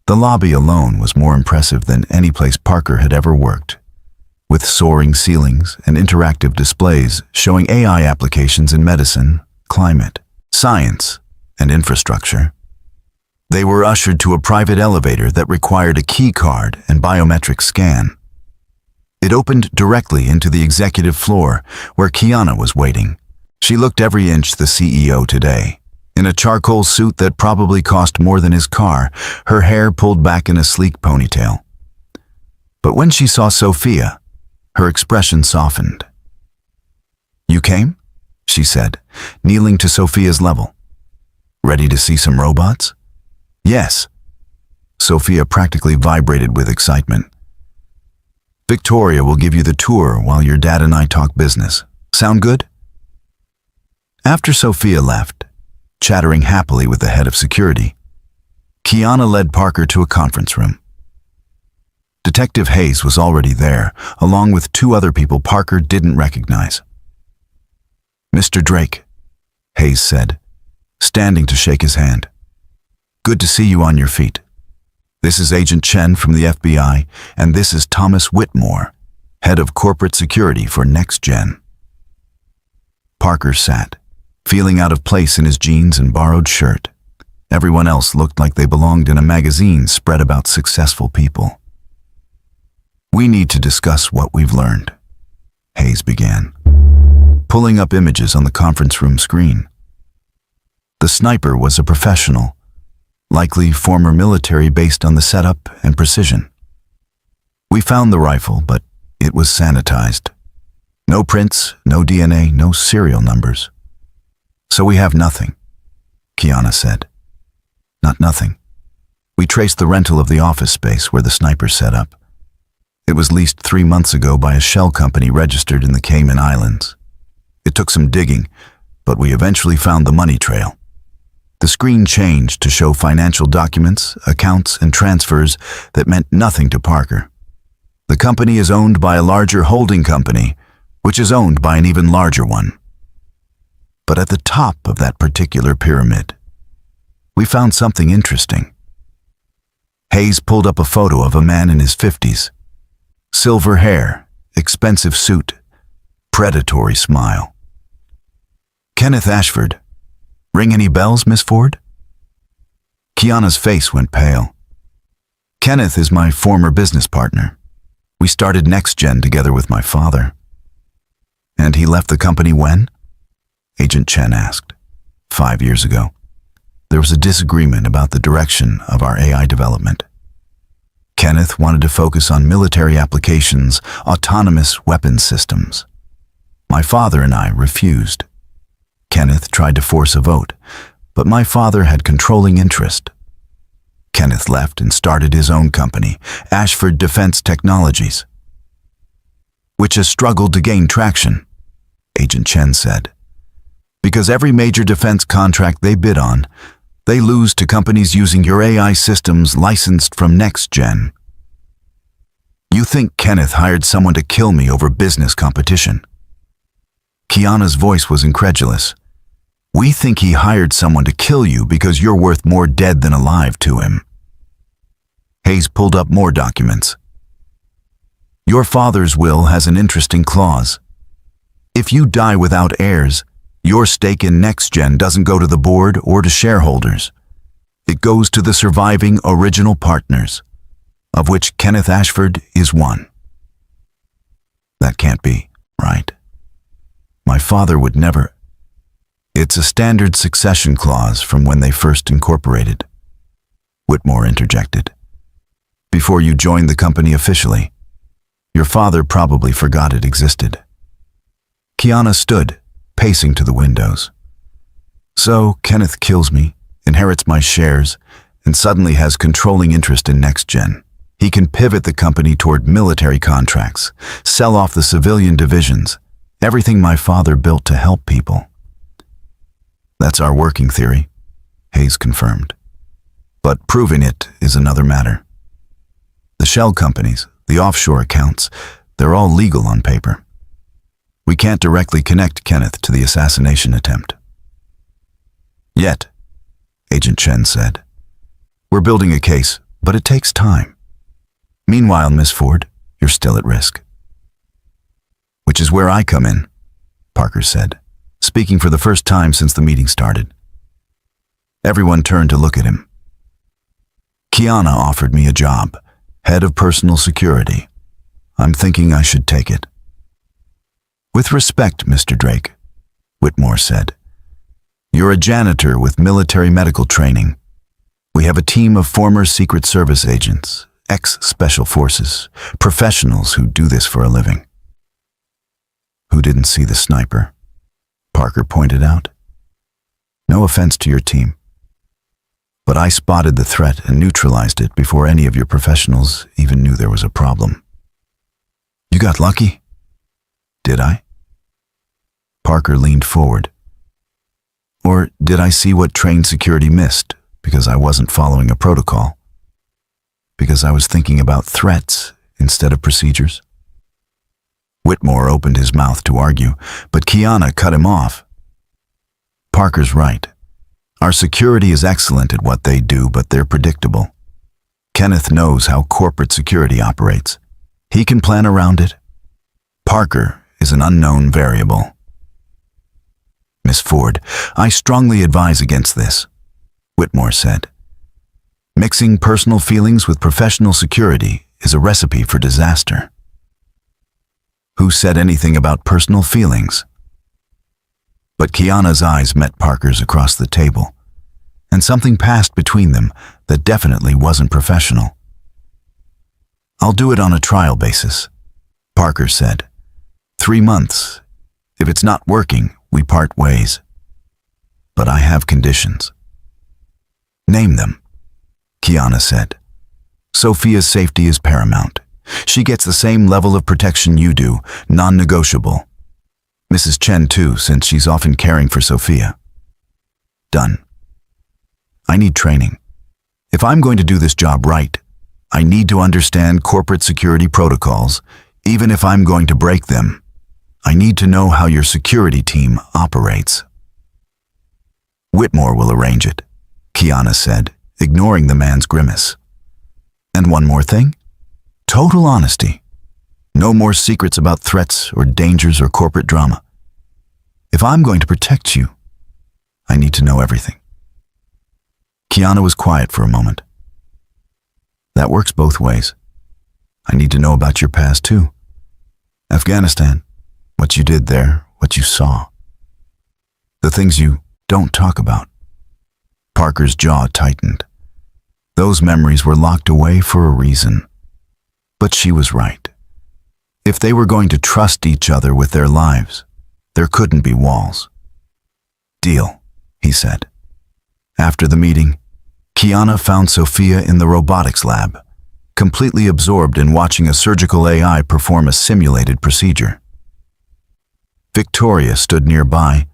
Speaker 1: The lobby alone was more impressive than any place Parker had ever worked, with soaring ceilings and interactive displays showing AI applications in medicine, climate, science, and infrastructure. They were ushered to a private elevator that required a key card and biometric scan. It opened directly into the executive floor, where Kiana was waiting. She looked every inch the CEO today. In a charcoal suit that probably cost more than his car, her hair pulled back in a sleek ponytail. But when she saw Sophia, her expression softened. You came? She said, kneeling to Sophia's level. Ready to see some robots? Yes. Sophia practically vibrated with excitement. Victoria will give you the tour while your dad and I talk business. Sound good? After Sophia left, chattering happily with the head of security, Kiana led Parker to a conference room. Detective Hayes was already there, along with two other people Parker didn't recognize. Mr. Drake, Hayes said, standing to shake his hand. Good to see you on your feet. This is Agent Chen from the FBI, and this is Thomas Whitmore, head of corporate security for NextGen. Parker sat, feeling out of place in his jeans and borrowed shirt. Everyone else looked like they belonged in a magazine spread about successful people. We need to discuss what we've learned. Hayes began, pulling up images on the conference room screen. The sniper was a professional, likely former military based on the setup and precision. We found the rifle, but it was sanitized. No prints, no DNA, no serial numbers. So we have nothing, Kiana said. Not nothing. We traced the rental of the office space where the sniper set up. It was leased 3 months ago by a shell company registered in the Cayman Islands. It took some digging, but we eventually found the money trail. The screen changed to show financial documents, accounts, and transfers that meant nothing to Parker. The company is owned by a larger holding company, which is owned by an even larger one. But at the top of that particular pyramid, we found something interesting. Hayes pulled up a photo of a man in his 50s. Silver hair, expensive suit, predatory smile. Kenneth Ashford. Ring any bells, Miss Ford? Kiana's face went pale. Kenneth is my former business partner. We started NextGen together with my father. And he left the company when? Agent Chen asked. 5 years ago. There was a disagreement about the direction of our AI development. Kenneth wanted to focus on military applications, autonomous weapons systems. My father and I refused. Kenneth tried to force a vote, but my father had controlling interest. Kenneth left and started his own company, Ashford Defense Technologies, which has struggled to gain traction, Agent Chen said. Because every major defense contract they bid on, they lose to companies using your AI systems licensed from NextGen. You think Kenneth hired someone to kill me over business competition? Kiana's voice was incredulous. We think he hired someone to kill you because you're worth more dead than alive to him. Hayes pulled up more documents. Your father's will has an interesting clause. If you die without heirs, your stake in NextGen doesn't go to the board or to shareholders. It goes to the surviving original partners, of which Kenneth Ashford is one. That can't be, right? My father would never. It's a standard succession clause from when they first incorporated, Whitmore interjected. Before you joined the company officially, your father probably forgot it existed. Kiana stood, pacing to the windows. So Kenneth kills me, inherits my shares, and suddenly has controlling interest in NextGen. He can pivot the company toward military contracts, sell off the civilian divisions, everything my father built to help people. That's our working theory, Hayes confirmed. But proving it is another matter. The shell companies, the offshore accounts, they're all legal on paper. We can't directly connect Kenneth to the assassination attempt. Yet, Agent Chen said. We're building a case, but it takes time. Meanwhile, Miss Ford, you're still at risk. Which is where I come in, Parker said, speaking for the first time since the meeting started. Everyone turned to look at him. Kiana offered me a job, head of personal security. I'm thinking I should take it. With respect, Mr. Drake, Whitmore said. You're a janitor with military medical training. We have a team of former Secret Service agents, ex-Special Forces, professionals who do this for a living. Who didn't see the sniper? Parker pointed out. No offense to your team, but I spotted the threat and neutralized it before any of your professionals even knew there was a problem. You got lucky? Did I? Parker leaned forward. Or did I see what trained security missed because I wasn't following a protocol? Because I was thinking about threats instead of procedures? Whitmore opened his mouth to argue, but Kiana cut him off. Parker's right. Our security is excellent at what they do, but they're predictable. Kenneth knows how corporate security operates. He can plan around it. Parker is an unknown variable. Miss Ford, I strongly advise against this, Whitmore said. Mixing personal feelings with professional security is a recipe for disaster. Who said anything about personal feelings? But Kiana's eyes met Parker's across the table, and something passed between them that definitely wasn't professional. "I'll do it on a trial basis," Parker said. 3 months. If it's not working, we part ways. But I have conditions." "Name them," Kiana said. "Sophia's safety is paramount. She gets the same level of protection you do, non-negotiable. Mrs. Chen too, since she's often caring for Sophia." "Done." "I need training. If I'm going to do this job right, I need to understand corporate security protocols, even if I'm going to break them. I need to know how your security team operates." "Whitmore will arrange it," Kiana said, ignoring the man's grimace. "And one more thing. Total honesty. No more secrets about threats or dangers or corporate drama. If I'm going to protect you, I need to know everything." Kiana was quiet for a moment. "That works both ways. I need to know about your past too. Afghanistan, what you did there, what you saw. The things you don't talk about." Parker's jaw tightened. Those memories were locked away for a reason. But she was right. If they were going to trust each other with their lives, there couldn't be walls. "Deal," he said. After the meeting, Kiana found Sophia in the robotics lab, completely absorbed in watching a surgical AI perform a simulated procedure. Victoria stood nearby,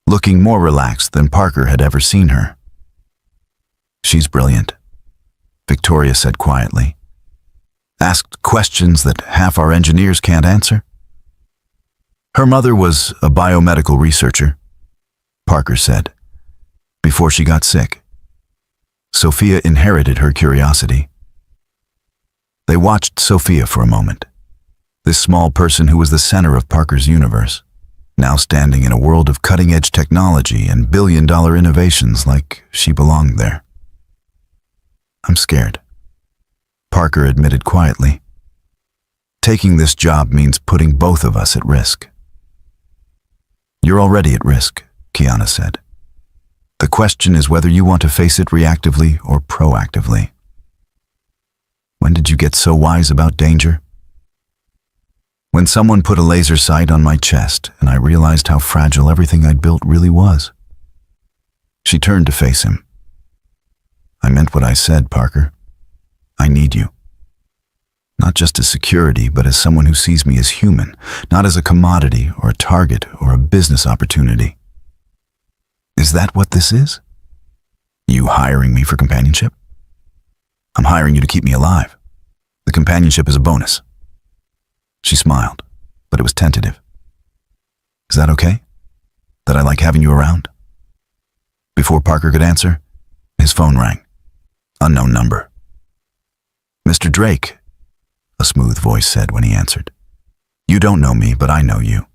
Speaker 1: looking more relaxed than Parker had ever seen her. "She's brilliant," Victoria said quietly. "Asked questions that half our engineers can't answer." "Her mother was a biomedical researcher," Parker said, "before she got sick. Sophia inherited her curiosity." They watched Sophia for a moment, this small person who was the center of Parker's universe, now standing in a world of cutting-edge technology and billion-dollar innovations like she belonged there. "I'm scared," Parker admitted quietly. "Taking this job means putting both of us at risk." "You're already at risk," Kiana said. "The question is whether you want to face it reactively or proactively." "When did you get so wise about danger?" "When someone put a laser sight on my chest and I realized how fragile everything I'd built really was." She turned to face him. "I meant what I said, Parker. I need you. Not just as security, but as someone who sees me as human, not as a commodity or a target or a business opportunity." "Is that what this is? You hiring me for companionship?" "I'm hiring you to keep me alive. The companionship is a bonus." She smiled, but it was tentative. "Is that okay? That I like having you around?" Before Parker could answer, his phone rang. Unknown number. "Mr. Drake," a smooth voice said when he answered. "You don't know me, but I know you.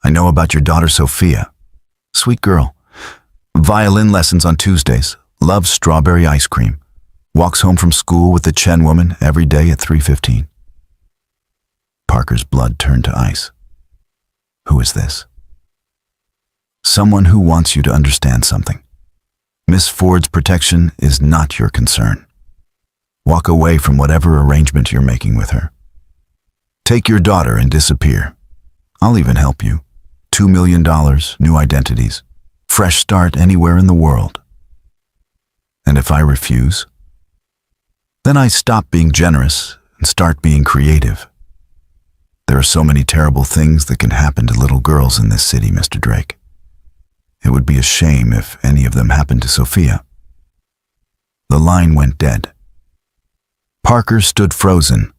Speaker 1: I know about your daughter Sophia. Sweet girl. Violin lessons on Tuesdays, loves strawberry ice cream. Walks home from school with the Chen woman every day at 3:15. Parker's blood turned to ice. Who is this? Someone who wants you to understand something. Miss Ford's protection is not your concern. Walk away from whatever arrangement you're making with her. Take your daughter and disappear. I'll even help you. $2 million, new identities, fresh start anywhere in the world. And if I refuse, then I stop being generous and start being creative. There are so many terrible things that can happen to little girls in this city, Mr. Drake. It would be a shame if any of them happened to Sophia. The line went dead. Parker stood frozen,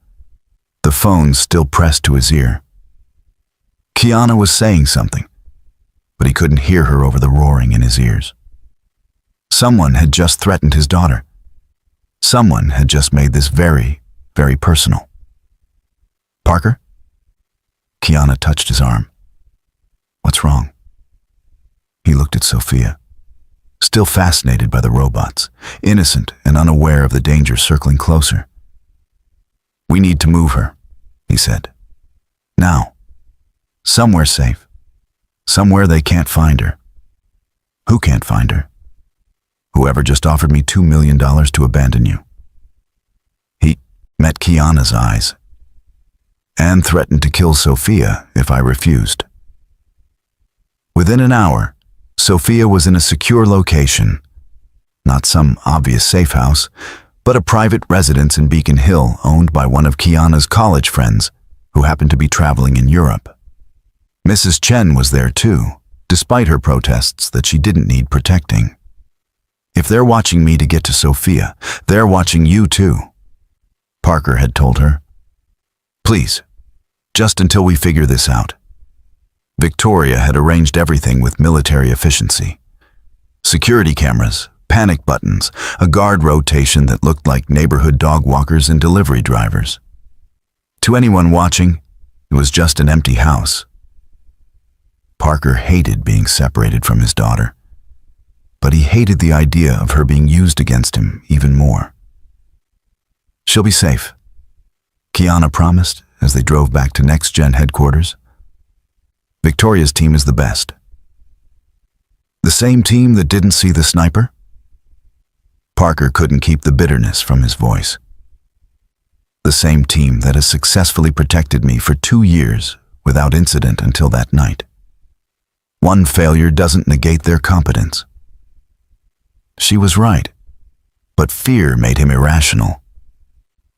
Speaker 1: the phone still pressed to his ear. Kiana was saying something, but he couldn't hear her over the roaring in his ears. Someone had just threatened his daughter. Someone had just made this very, very personal. Parker? Kiana touched his arm. What's wrong? He looked at Sophia, still fascinated by the robots, innocent and unaware of the danger circling closer. We need to move her, he said. Now. Somewhere safe. Somewhere they can't find her. Who can't find her? Whoever just offered me $2 million to abandon you. He met Kiana's eyes and threatened to kill Sophia if I refused. Within an hour, Sophia was in a secure location, not some obvious safe house, but a private residence in Beacon Hill owned by one of Kiana's college friends who happened to be traveling in Europe. Mrs. Chen was there too, despite her protests that she didn't need protecting. If they're watching me to get to Sophia, they're watching you too, Parker had told her. Please, just until we figure this out. Victoria had arranged everything with military efficiency. Security cameras, panic buttons, a guard rotation that looked like neighborhood dog walkers and delivery drivers. To anyone watching, it was just an empty house. Parker hated being separated from his daughter, but he hated the idea of her being used against him even more. She'll be safe, Kiana promised as they drove back to Next Gen headquarters. Victoria's team is the best. The same team that didn't see the sniper? Parker couldn't keep the bitterness from his voice. The same team that has successfully protected me for 2 years without incident until that night. One failure doesn't negate their competence. She was right, but fear made him irrational.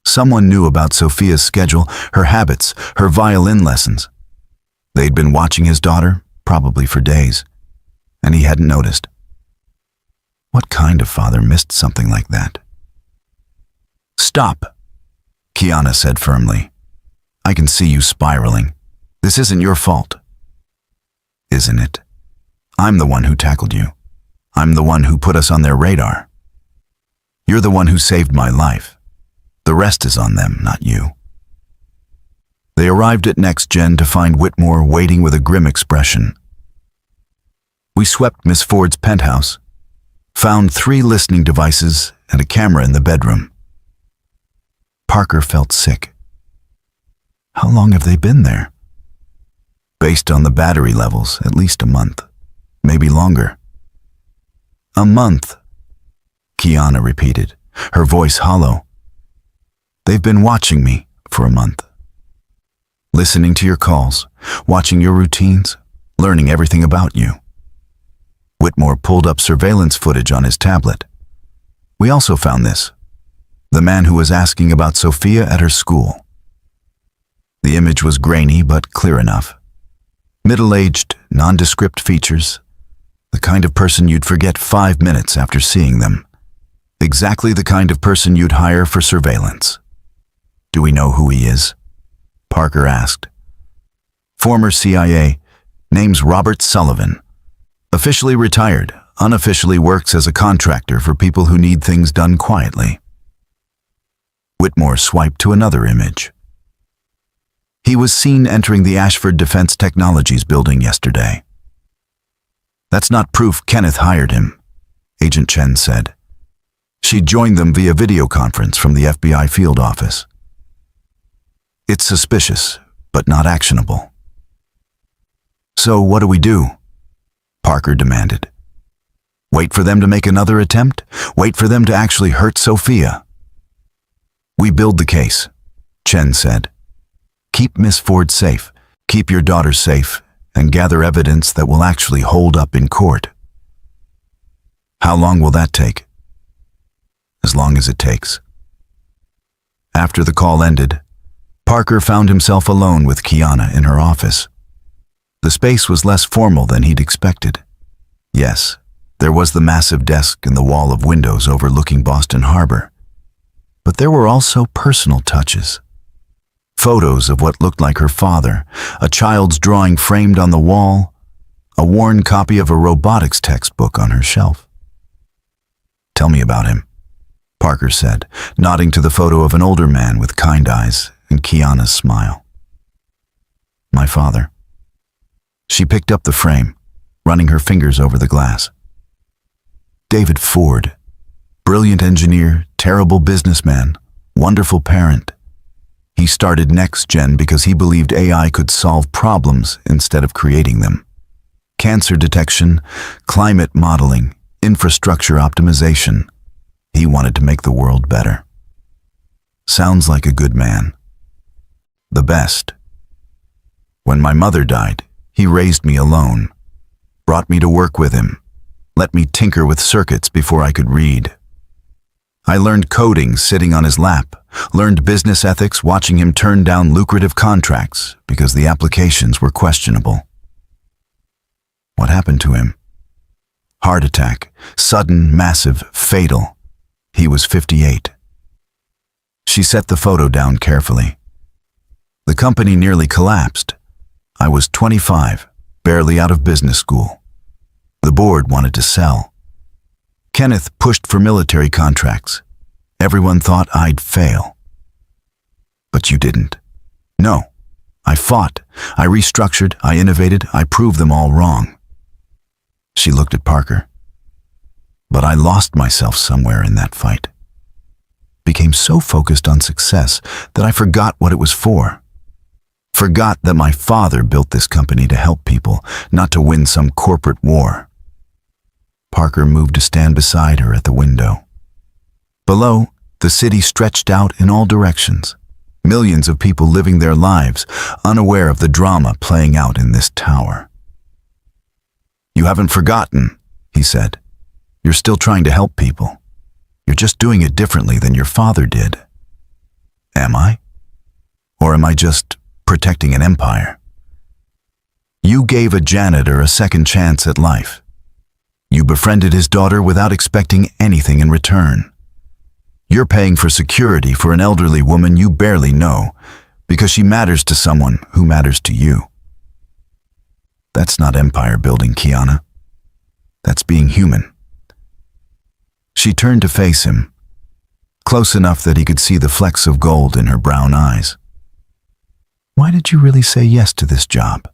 Speaker 1: Someone knew about Sophia's schedule, her habits, her violin lessons. They'd been watching his daughter, probably for days, and he hadn't noticed. What kind of father missed something like that? Stop, Kiana said firmly. I can see you spiraling. This isn't your fault. Isn't it? I'm the one who tackled you. I'm the one who put us on their radar. You're the one who saved my life. The rest is on them, not you. They arrived at Next Gen to find Whitmore waiting with a grim expression. We swept Miss Ford's penthouse, found 3 listening devices and a camera in the bedroom. Parker felt sick. How long have they been there? Based on the battery levels, at least a month, maybe longer. A month, Kiana repeated, her voice hollow. They've been watching me for a month. Listening to your calls, watching your routines, learning everything about you. Whitmore pulled up surveillance footage on his tablet. We also found this. The man who was asking about Sophia at her school. The image was grainy but clear enough. Middle-aged, nondescript features. The kind of person you'd forget 5 minutes after seeing them. Exactly the kind of person you'd hire for surveillance. Do we know who he is? Parker asked. Former CIA, name's Robert Sullivan. Officially retired, unofficially works as a contractor for people who need things done quietly. Whitmore swiped to another image. He was seen entering the Ashford Defense Technologies building yesterday. That's not proof Kenneth hired him, Agent Chen said. She joined them via video conference from the FBI field office. It's suspicious, but not actionable. So what do we do? Parker demanded. Wait for them to make another attempt? Wait for them to actually hurt Sophia? We build the case, Chen said. Keep Miss Ford safe, keep your daughter safe, and gather evidence that will actually hold up in court. How long will that take? As long as it takes. After the call ended, Parker found himself alone with Kiana in her office. The space was less formal than he'd expected. Yes, there was the massive desk and the wall of windows overlooking Boston Harbor. But there were also personal touches. Photos of what looked like her father, a child's drawing framed on the wall, a worn copy of a robotics textbook on her shelf. Tell me about him, Parker said, nodding to the photo of an older man with kind eyes and Kiana's smile. My father. She picked up the frame, running her fingers over the glass. David Ford. Brilliant engineer, terrible businessman, wonderful parent. He started NextGen because he believed AI could solve problems instead of creating them. Cancer detection, climate modeling, infrastructure optimization. He wanted to make the world better. Sounds like a good man. The best. When my mother died, he raised me alone, brought me to work with him, let me tinker with circuits before I could read. I learned coding sitting on his lap, learned business ethics watching him turn down lucrative contracts because the applications were questionable. What happened to him? Heart attack, sudden, massive, fatal. He was 58. She set the photo down carefully. The company nearly collapsed. I was 25, barely out of business school. The board wanted to sell. Kenneth pushed for military contracts. Everyone thought I'd fail. But you didn't. No. I fought. I restructured. I innovated. I proved them all wrong. She looked at Parker. But I lost myself somewhere in that fight. Became so focused on success that I forgot what it was for. Forgot that my father built this company to help people, not to win some corporate war. Parker moved to stand beside her at the window. Below, the city stretched out in all directions. Millions of people living their lives, unaware of the drama playing out in this tower. You haven't forgotten, he said. You're still trying to help people. You're just doing it differently than your father did. Am I? Or am I just protecting an empire? You gave a janitor a second chance at life. You befriended his daughter without expecting anything in return. You're paying for security for an elderly woman you barely know because she matters to someone who matters to you. That's not empire building, Kiana. That's being human. She turned to face him, close enough that he could see the flecks of gold in her brown eyes. Why did you really say yes to this job?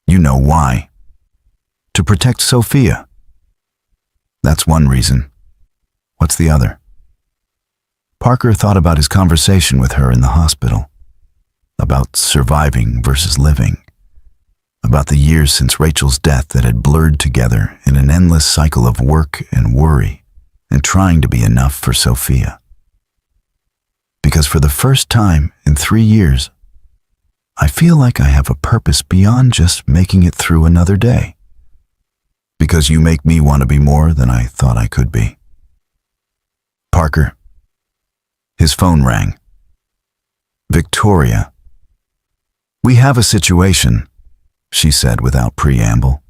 Speaker 1: You know why. To protect Sophia. That's one reason. What's the other? Parker thought about his conversation with her in the hospital, about surviving versus living, about the years since Rachel's death that had blurred together in an endless cycle of work and worry and trying to be enough for Sophia. Because for the first time in 3 years, I feel like I have a purpose beyond just making it through another day. Because you make me want to be more than I thought I could be. Parker. His phone rang. Victoria. We have a situation, she said without preamble.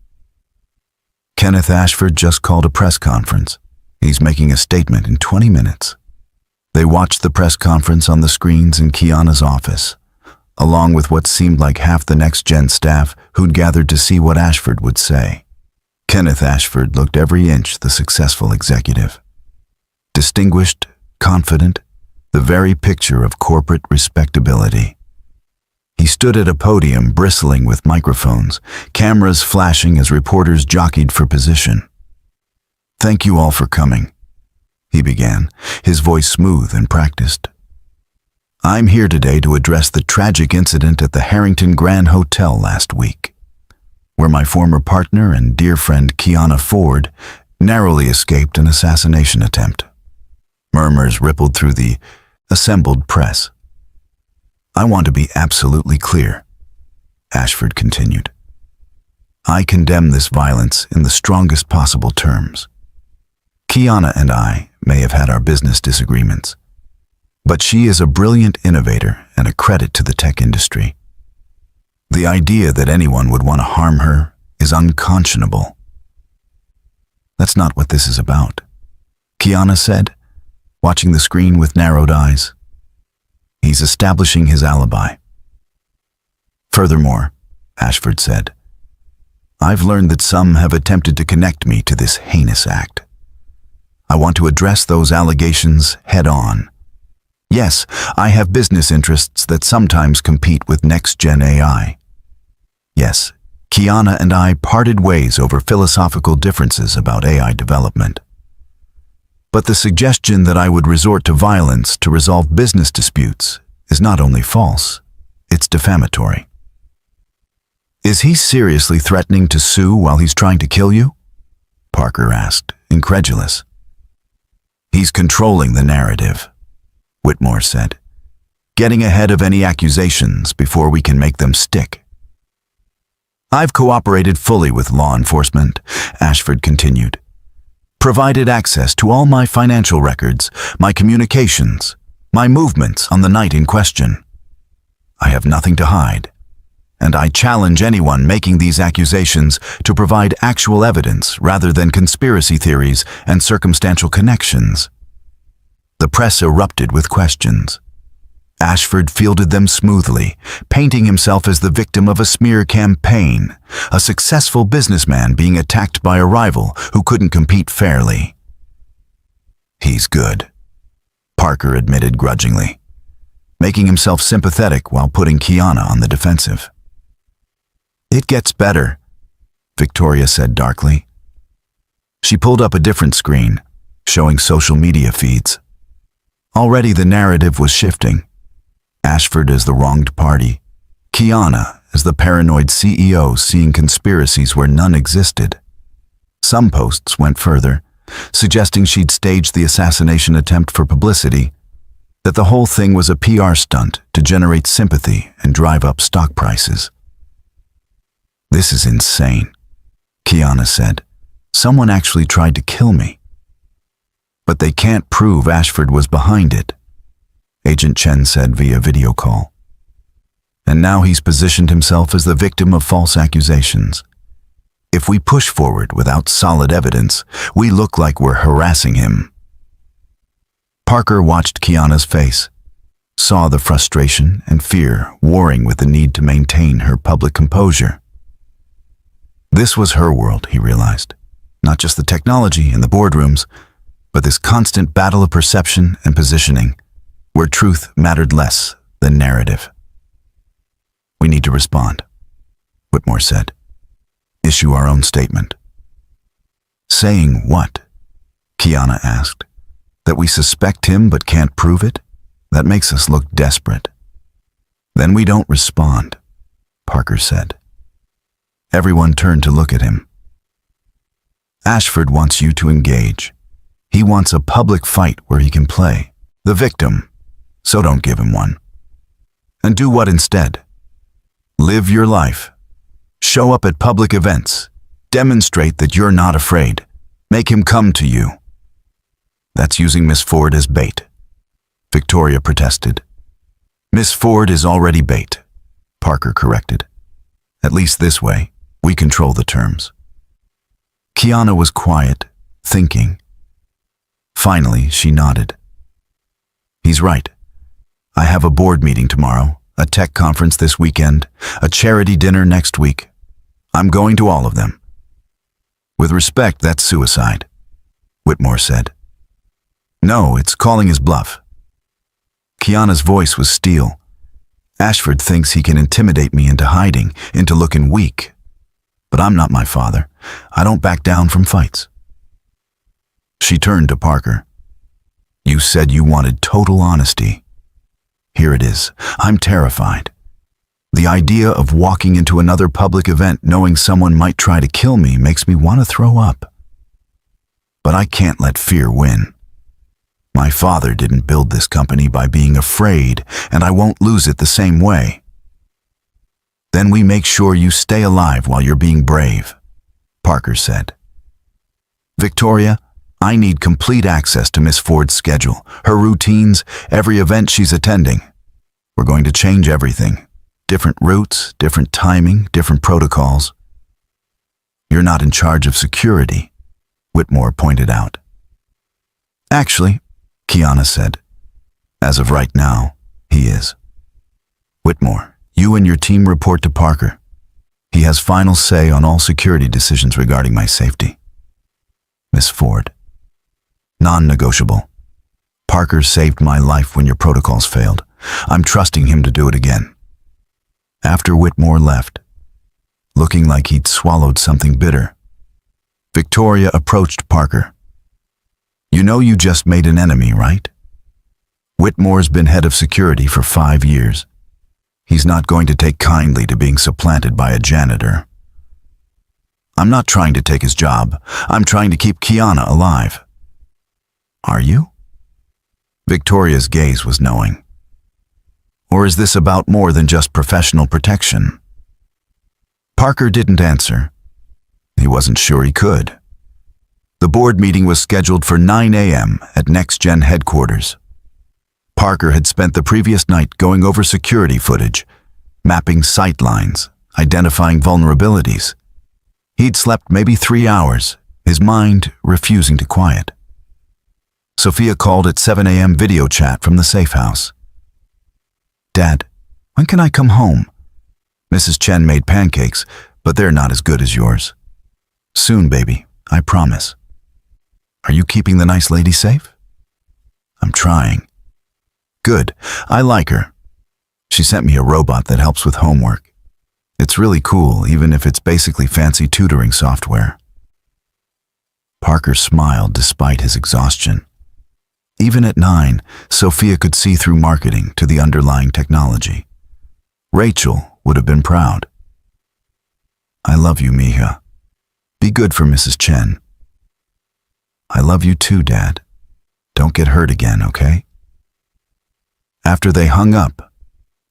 Speaker 1: Kenneth Ashford just called a press conference. He's making a statement in 20 minutes. They watched the press conference on the screens in Kiana's office, along with what seemed like half the NextGen staff who'd gathered to see what Ashford would say. Kenneth Ashford looked every inch the successful executive. Distinguished, confident, the very picture of corporate respectability. He stood at a podium bristling with microphones, cameras flashing as reporters jockeyed for position. Thank you all for coming, he began, his voice smooth and practiced. I'm here today to address the tragic incident at the Harrington Grand Hotel last week, where my former partner and dear friend Kiana Ford narrowly escaped an assassination attempt. Murmurs rippled through the assembled press. I want to be absolutely clear, Ashford continued. I condemn this violence in the strongest possible terms. Kiana and I may have had our business disagreements, but she is a brilliant innovator and a credit to the tech industry. The idea that anyone would want to harm her is unconscionable. That's not what this is about, Kiana said, watching the screen with narrowed eyes. He's establishing his alibi. Furthermore, Ashford said, I've learned that some have attempted to connect me to this heinous act. I want to address those allegations head on. Yes, I have business interests that sometimes compete with next-gen AI. Yes, Kiana and I parted ways over philosophical differences about AI development. But the suggestion that I would resort to violence to resolve business disputes is not only false, it's defamatory. Is he seriously threatening to sue while he's trying to kill you? Parker asked, incredulous. He's controlling the narrative, Whitmore said, getting ahead of any accusations before we can make them stick. I've cooperated fully with law enforcement, Ashford continued. Provided access to all my financial records, my communications, my movements on the night in question. I have nothing to hide, and I challenge anyone making these accusations to provide actual evidence rather than conspiracy theories and circumstantial connections. The press erupted with questions. Ashford fielded them smoothly, painting himself as the victim of a smear campaign, a successful businessman being attacked by a rival who couldn't compete fairly. He's good, Parker admitted grudgingly, making himself sympathetic while putting Kiana on the defensive. It gets better, Victoria said darkly. She pulled up a different screen, showing social media feeds. Already the narrative was shifting. Ashford as the wronged party, Kiana as the paranoid CEO seeing conspiracies where none existed. Some posts went further, suggesting she'd staged the assassination attempt for publicity, that the whole thing was a PR stunt to generate sympathy and drive up stock prices. This is insane, Kiana said. Someone actually tried to kill me. But they can't prove Ashford was behind it, Agent Chen said via video call. And now he's positioned himself as the victim of false accusations. If we push forward without solid evidence, we look like we're harassing him. Parker watched Kiana's face, saw the frustration and fear warring with the need to maintain her public composure. This was her world, he realized. Not just the technology in the boardrooms, but this constant battle of perception and positioning, where truth mattered less than narrative. We need to respond, Whitmore said. Issue our own statement. Saying what? Kiana asked. That we suspect him but can't prove it? That makes us look desperate. Then we don't respond, Parker said. Everyone turned to look at him. Ashford wants you to engage. He wants a public fight where he can play the victim, so don't give him one. And do what instead? Live your life. Show up at public events. Demonstrate that you're not afraid. Make him come to you. That's using Miss Ford as bait, Victoria protested. Miss Ford is already bait, Parker corrected. At least this way, we control the terms. Kiana was quiet, thinking. Finally, she nodded. He's right. I have a board meeting tomorrow, a tech conference this weekend, a charity dinner next week. I'm going to all of them. With respect, that's suicide, Whitmore said. No, it's calling his bluff. Kiana's voice was steel. Ashford thinks he can intimidate me into hiding, into looking weak. But I'm not my father. I don't back down from fights. She turned to Parker. You said you wanted total honesty. Here it is. I'm terrified. The idea of walking into another public event knowing someone might try to kill me makes me want to throw up. But I can't let fear win. My father didn't build this company by being afraid, and I won't lose it the same way. Then we make sure you stay alive while you're being brave, Parker said. Victoria, I need complete access to Miss Ford's schedule, her routines, every event she's attending. We're going to change everything. Different routes, different timing, different protocols. You're not in charge of security, Whitmore pointed out. Actually, Kiana said, as of right now, he is. Whitmore, you and your team report to Parker. He has final say on all security decisions regarding my safety. Miss Ford. Non-negotiable. Parker saved my life when your protocols failed. I'm trusting him to do it again. After Whitmore left, looking like he'd swallowed something bitter, Victoria approached Parker. You know you just made an enemy, right? Whitmore's been head of security for 5 years. He's not going to take kindly to being supplanted by a janitor. I'm not trying to take his job. I'm trying to keep Kiana alive. Are you? Victoria's gaze was knowing. Or is this about more than just professional protection? Parker didn't answer. He wasn't sure he could. The board meeting was scheduled for 9 a.m. at NextGen headquarters. Parker had spent the previous night going over security footage, mapping sight lines, identifying vulnerabilities. He'd slept maybe 3 hours, his mind refusing to quiet. Sophia called at 7 a.m. video chat from the safe house. Dad, when can I come home? Mrs. Chen made pancakes, but they're not as good as yours. Soon, baby, I promise. Are you keeping the nice lady safe? I'm trying. Good, I like her. She sent me a robot that helps with homework. It's really cool, even if it's basically fancy tutoring software. Parker smiled despite his exhaustion. Even at 9, Sophia could see through marketing to the underlying technology. Rachel would have been proud. I love you, Mija. Be good for Mrs. Chen. I love you too, Dad. Don't get hurt again, okay? After they hung up,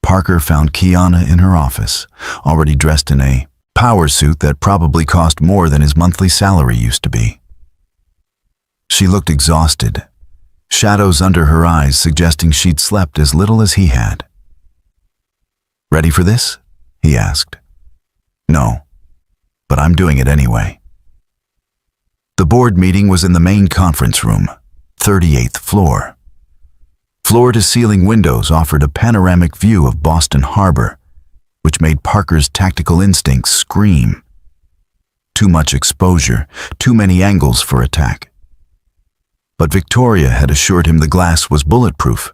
Speaker 1: Parker found Kiana in her office, already dressed in a power suit that probably cost more than his monthly salary used to be. She looked exhausted, shadows under her eyes suggesting she'd slept as little as he had. Ready for this? He asked. No, but I'm doing it anyway. The board meeting was in the main conference room, 38th floor. Floor-to-ceiling windows offered a panoramic view of Boston Harbor, which made Parker's tactical instincts scream. Too much exposure, too many angles for attack. But Victoria had assured him the glass was bulletproof,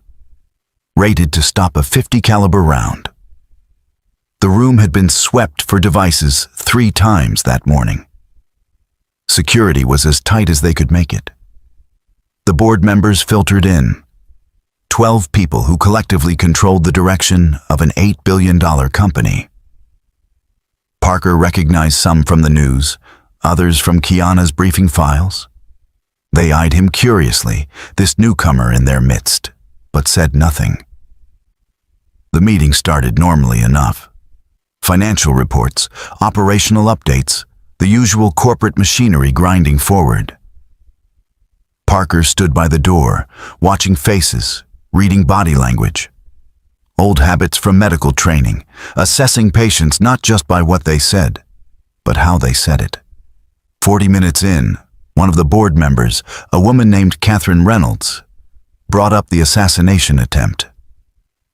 Speaker 1: rated to stop a .50 caliber round. The room had been swept for devices 3 times that morning. Security was as tight as they could make it. The board members filtered in, 12 people who collectively controlled the direction of an $8 billion company. Parker recognized some from the news, others from Kiana's briefing files. They eyed him curiously, this newcomer in their midst, but said nothing. The meeting started normally enough. Financial reports, operational updates, the usual corporate machinery grinding forward. Parker stood by the door, watching faces, reading body language. Old habits from medical training, assessing patients not just by what they said, but how they said it. 40 minutes in, one of the board members, a woman named Catherine Reynolds, brought up the assassination attempt.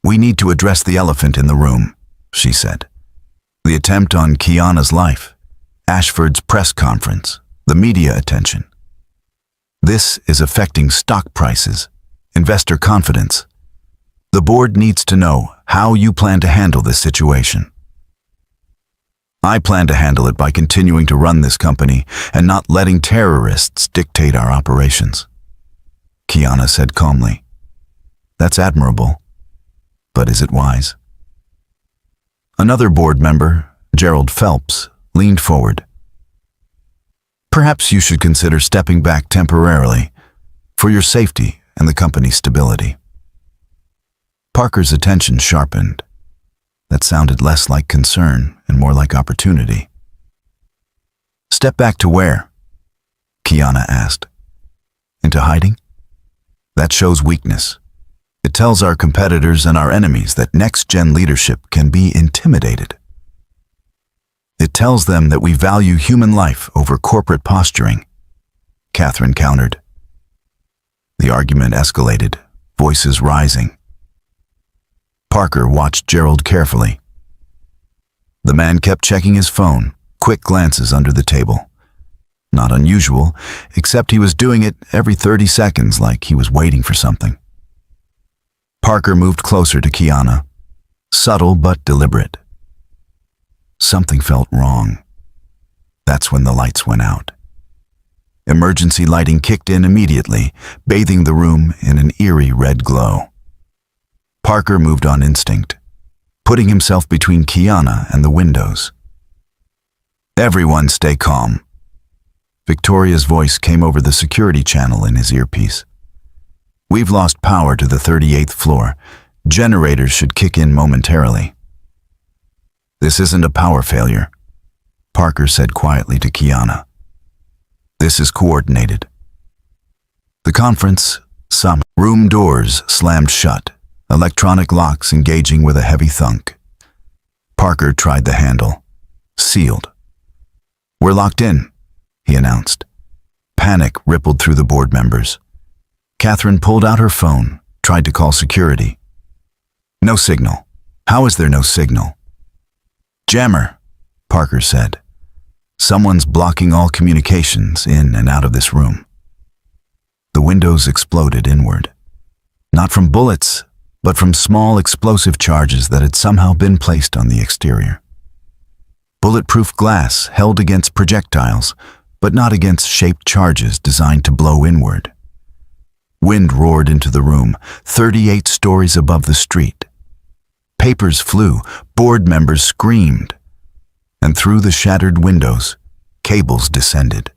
Speaker 1: We need to address the elephant in the room, she said. The attempt on Kiana's life, Ashford's press conference, the media attention. This is affecting stock prices, investor confidence. The board needs to know how you plan to handle this situation. I plan to handle it by continuing to run this company and not letting terrorists dictate our operations, Kiana said calmly. That's admirable, but is it wise? Another board member, Gerald Phelps, leaned forward. Perhaps you should consider stepping back temporarily for your safety and the company's stability. Parker's attention sharpened. That sounded less like concern and more like opportunity. Step back to where? Kiana asked. Into hiding? That shows weakness. It tells our competitors and our enemies that next-gen leadership can be intimidated. It tells them that we value human life over corporate posturing, Catherine countered. The argument escalated, voices rising. Parker watched Gerald carefully. The man kept checking his phone, quick glances under the table. Not unusual, except he was doing it every 30 seconds like he was waiting for something. Parker moved closer to Kiana, subtle but deliberate. Something felt wrong. That's when the lights went out. Emergency lighting kicked in immediately, bathing the room in an eerie red glow. Parker moved on instinct, putting himself between Kiana and the windows. "Everyone stay calm." Victoria's voice came over the security channel in his earpiece. "We've lost power to the 38th floor. Generators should kick in momentarily." "This isn't a power failure," Parker said quietly to Kiana. "This is coordinated." The conference, some room doors slammed shut, electronic locks engaging with a heavy thunk. Parker tried the handle. Sealed. "We're locked in," he announced. Panic rippled through the board members. Catherine pulled out her phone, tried to call security. "No signal. How is there no signal?" "Jammer," Parker said. "Someone's blocking all communications in and out of this room." The windows exploded inward. Not from bullets, but from small explosive charges that had somehow been placed on the exterior. Bulletproof glass held against projectiles, but not against shaped charges designed to blow inward. Wind roared into the room, 38 stories above the street. Papers flew, board members screamed. And through the shattered windows, cables descended.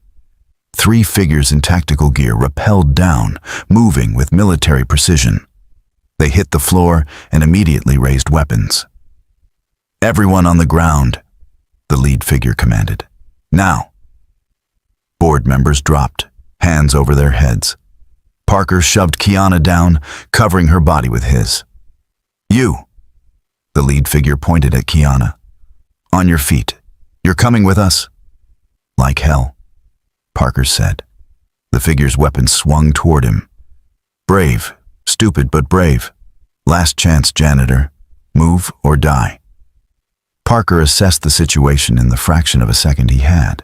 Speaker 1: 3 figures in tactical gear rappelled down, moving with military precision. They hit the floor and immediately raised weapons. "Everyone on the ground," the lead figure commanded. "Now." Board members dropped, hands over their heads. Parker shoved Kiana down, covering her body with his. "You," the lead figure pointed at Kiana. "On your feet. You're coming with us?" "Like hell," Parker said. The figure's weapon swung toward him. "Brave. Stupid but brave. Last chance, janitor. Move or die." Parker assessed the situation in the fraction of a second he had.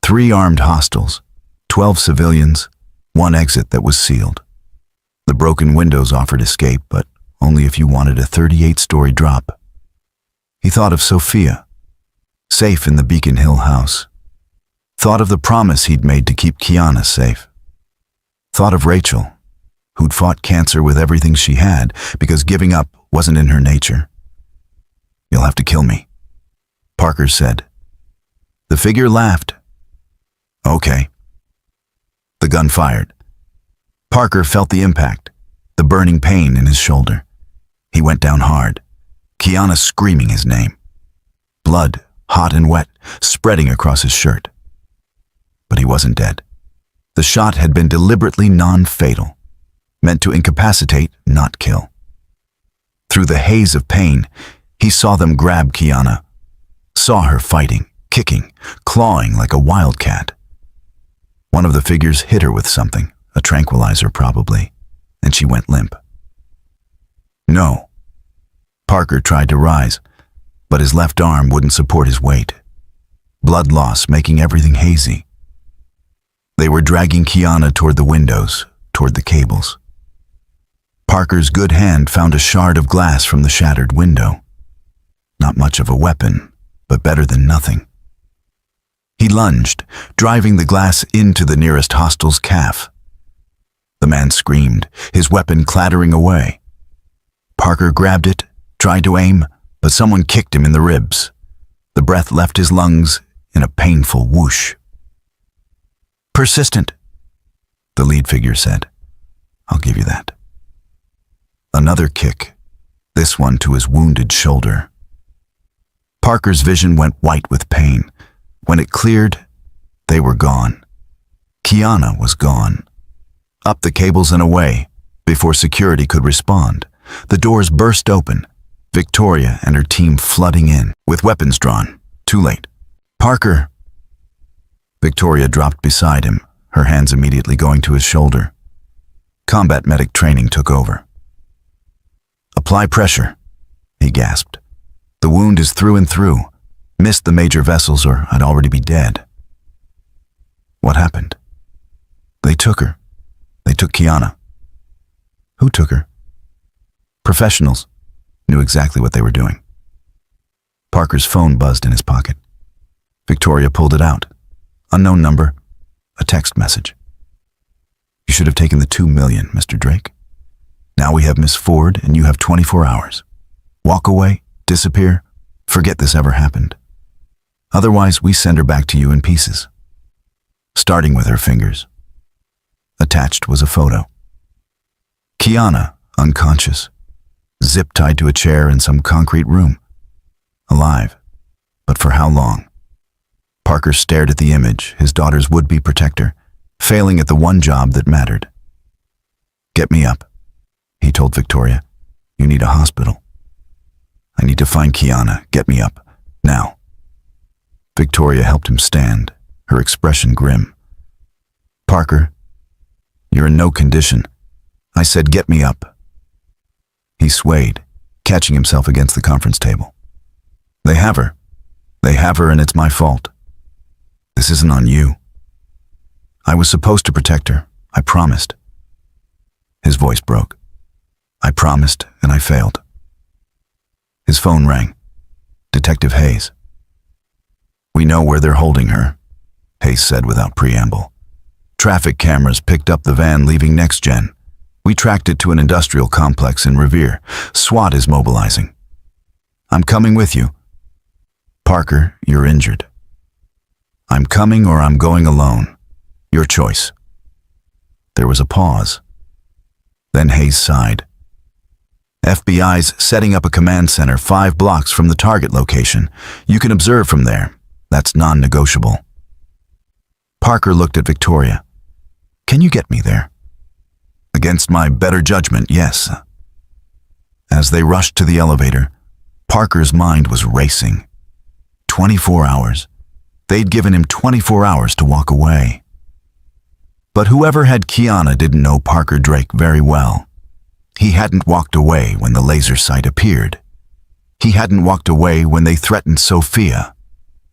Speaker 1: 3 armed hostiles, 12 civilians, 1 exit that was sealed. The broken windows offered escape, but only if you wanted a 38-story drop. He thought of Sophia, safe in the Beacon Hill house. Thought of the promise he'd made to keep Kiana safe. Thought of Rachel, who'd fought cancer with everything she had because giving up wasn't in her nature. "You'll have to kill me," Parker said. The figure laughed. "Okay." The gun fired. Parker felt the impact, the burning pain in his shoulder. He went down hard, Kiana screaming his name. Blood, hot and wet, spreading across his shirt. But he wasn't dead. The shot had been deliberately non-fatal, meant to incapacitate, not kill. Through the haze of pain, he saw them grab Kiana, saw her fighting, kicking, clawing like a wildcat. One of the figures hit her with something, a tranquilizer probably, and she went limp. "No." Parker tried to rise, but his left arm wouldn't support his weight. Blood loss making everything hazy. They were dragging Kiana toward the windows, toward the cables. Parker's good hand found a shard of glass from the shattered window. Not much of a weapon, but better than nothing. He lunged, driving the glass into the nearest hostile's calf. The man screamed, his weapon clattering away. Parker grabbed it, tried to aim, but someone kicked him in the ribs. The breath left his lungs in a painful whoosh. "Persistent," the lead figure said. "I'll give you that." Another kick, this one to his wounded shoulder. Parker's vision went white with pain. When it cleared, they were gone. Kiana was gone. Up the cables and away, before security could respond. The doors burst open, Victoria and her team flooding in, with weapons drawn. Too late. "Parker!" Victoria dropped beside him, her hands immediately going to his shoulder. Combat medic training took over. "Apply pressure," he gasped. "The wound is through and through. Missed the major vessels or I'd already be dead." What happened? They took her. They took Kiana. Who took her? Professionals knew exactly what they were doing. Parker's phone buzzed in his pocket. Victoria pulled it out. Unknown number. A text message. "You should have taken the $2 million, Mr. Drake. Now we have Miss Ford, and you have 24 hours. Walk away, disappear, forget this ever happened. Otherwise, we send her back to you in pieces. Starting with her fingers. Attached was a photo. Kiana, unconscious, zip-tied to a chair in some concrete room. Alive, but for how long? Parker stared at the image, his daughter's would-be protector, failing at the one job that mattered. "Get me up," he told Victoria. "You need a hospital." "I need to find Kiana. Get me up. Now." Victoria helped him stand, her expression grim. "Parker, you're in no condition. I said get me up." He swayed, catching himself against the conference table. "They have her. They have her, and it's my fault. This isn't on you. I was supposed to protect her. I promised." His voice broke. "I promised, and I failed." His phone rang. Detective Hayes. "We know where they're holding her," Hayes said without preamble. "Traffic cameras picked up the van leaving NextGen. We tracked it to an industrial complex in Revere. SWAT is mobilizing. I'm coming with you." "Parker, you're injured." "I'm coming or I'm going alone. Your choice." There was a pause. Then Hayes sighed. "FBI's setting up a command center 5 blocks from the target location. You can observe from there. That's non-negotiable." Parker looked at Victoria. "Can you get me there?" "Against my better judgment, yes." As they rushed to the elevator, Parker's mind was racing. 24 hours. They'd given him 24 hours to walk away. But whoever had Kiana didn't know Parker Drake very well. He hadn't walked away when the laser sight appeared. He hadn't walked away when they threatened Sophia.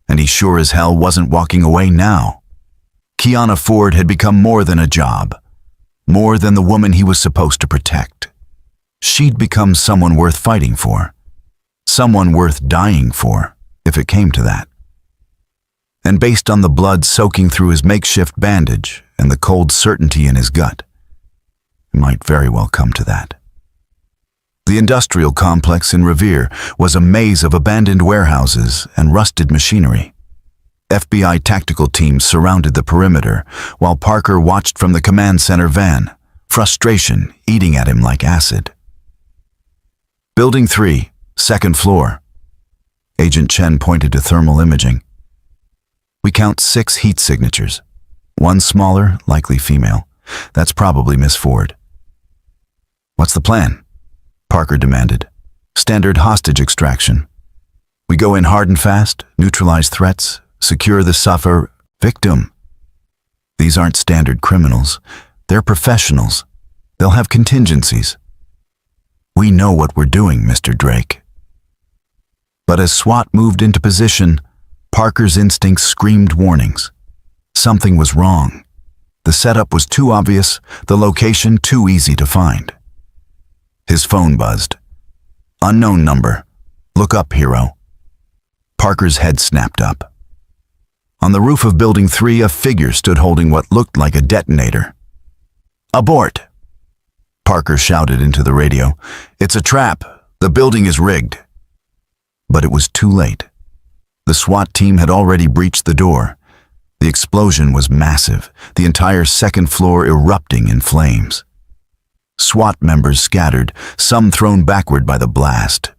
Speaker 1: And he sure as hell wasn't walking away now. Kiana Ford had become more than a job, more than the woman he was supposed to protect. She'd become someone worth fighting for, someone worth dying for, if it came to that. And based on the blood soaking through his makeshift bandage and the cold certainty in his gut, it might very well come to that. The industrial complex in Revere was a maze of abandoned warehouses and rusted machinery. FBI tactical teams surrounded the perimeter, while Parker watched from the command center van, frustration eating at him like acid. "Building 3, 2nd floor." Agent Chen pointed to thermal imaging. "We count 6 heat signatures. 1 smaller, likely female. That's probably Miss Ford." "What's the plan?" Parker demanded. "Standard hostage extraction. We go in hard and fast, neutralize threats, secure the suffer victim. These aren't standard criminals. They're professionals. They'll have contingencies. We know what we're doing, Mr. Drake." But as SWAT moved into position, Parker's instincts screamed warnings. Something was wrong. The setup was too obvious, the location too easy to find. His phone buzzed. "Unknown number. Look up, hero." Parker's head snapped up. On the roof of Building 3, a figure stood holding what looked like a detonator. "Abort!" Parker shouted into the radio. "It's a trap. The building is rigged." But it was too late. The SWAT team had already breached the door. The explosion was massive, the entire 2nd floor erupting in flames. SWAT members scattered, some thrown backward by the blast.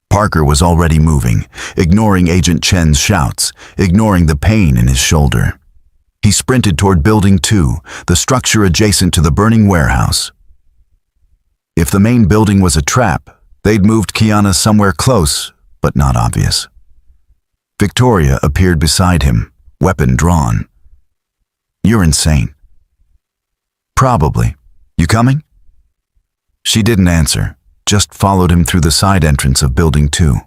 Speaker 1: Parker was already moving, ignoring Agent Chen's shouts, ignoring the pain in his shoulder. He sprinted toward Building 2, the structure adjacent to the burning warehouse. If the main building was a trap, they'd moved Kiana somewhere close, but not obvious. Victoria appeared beside him, weapon drawn. "You're insane." "Probably. You coming?" She didn't answer, just followed him through the side entrance of Building 2.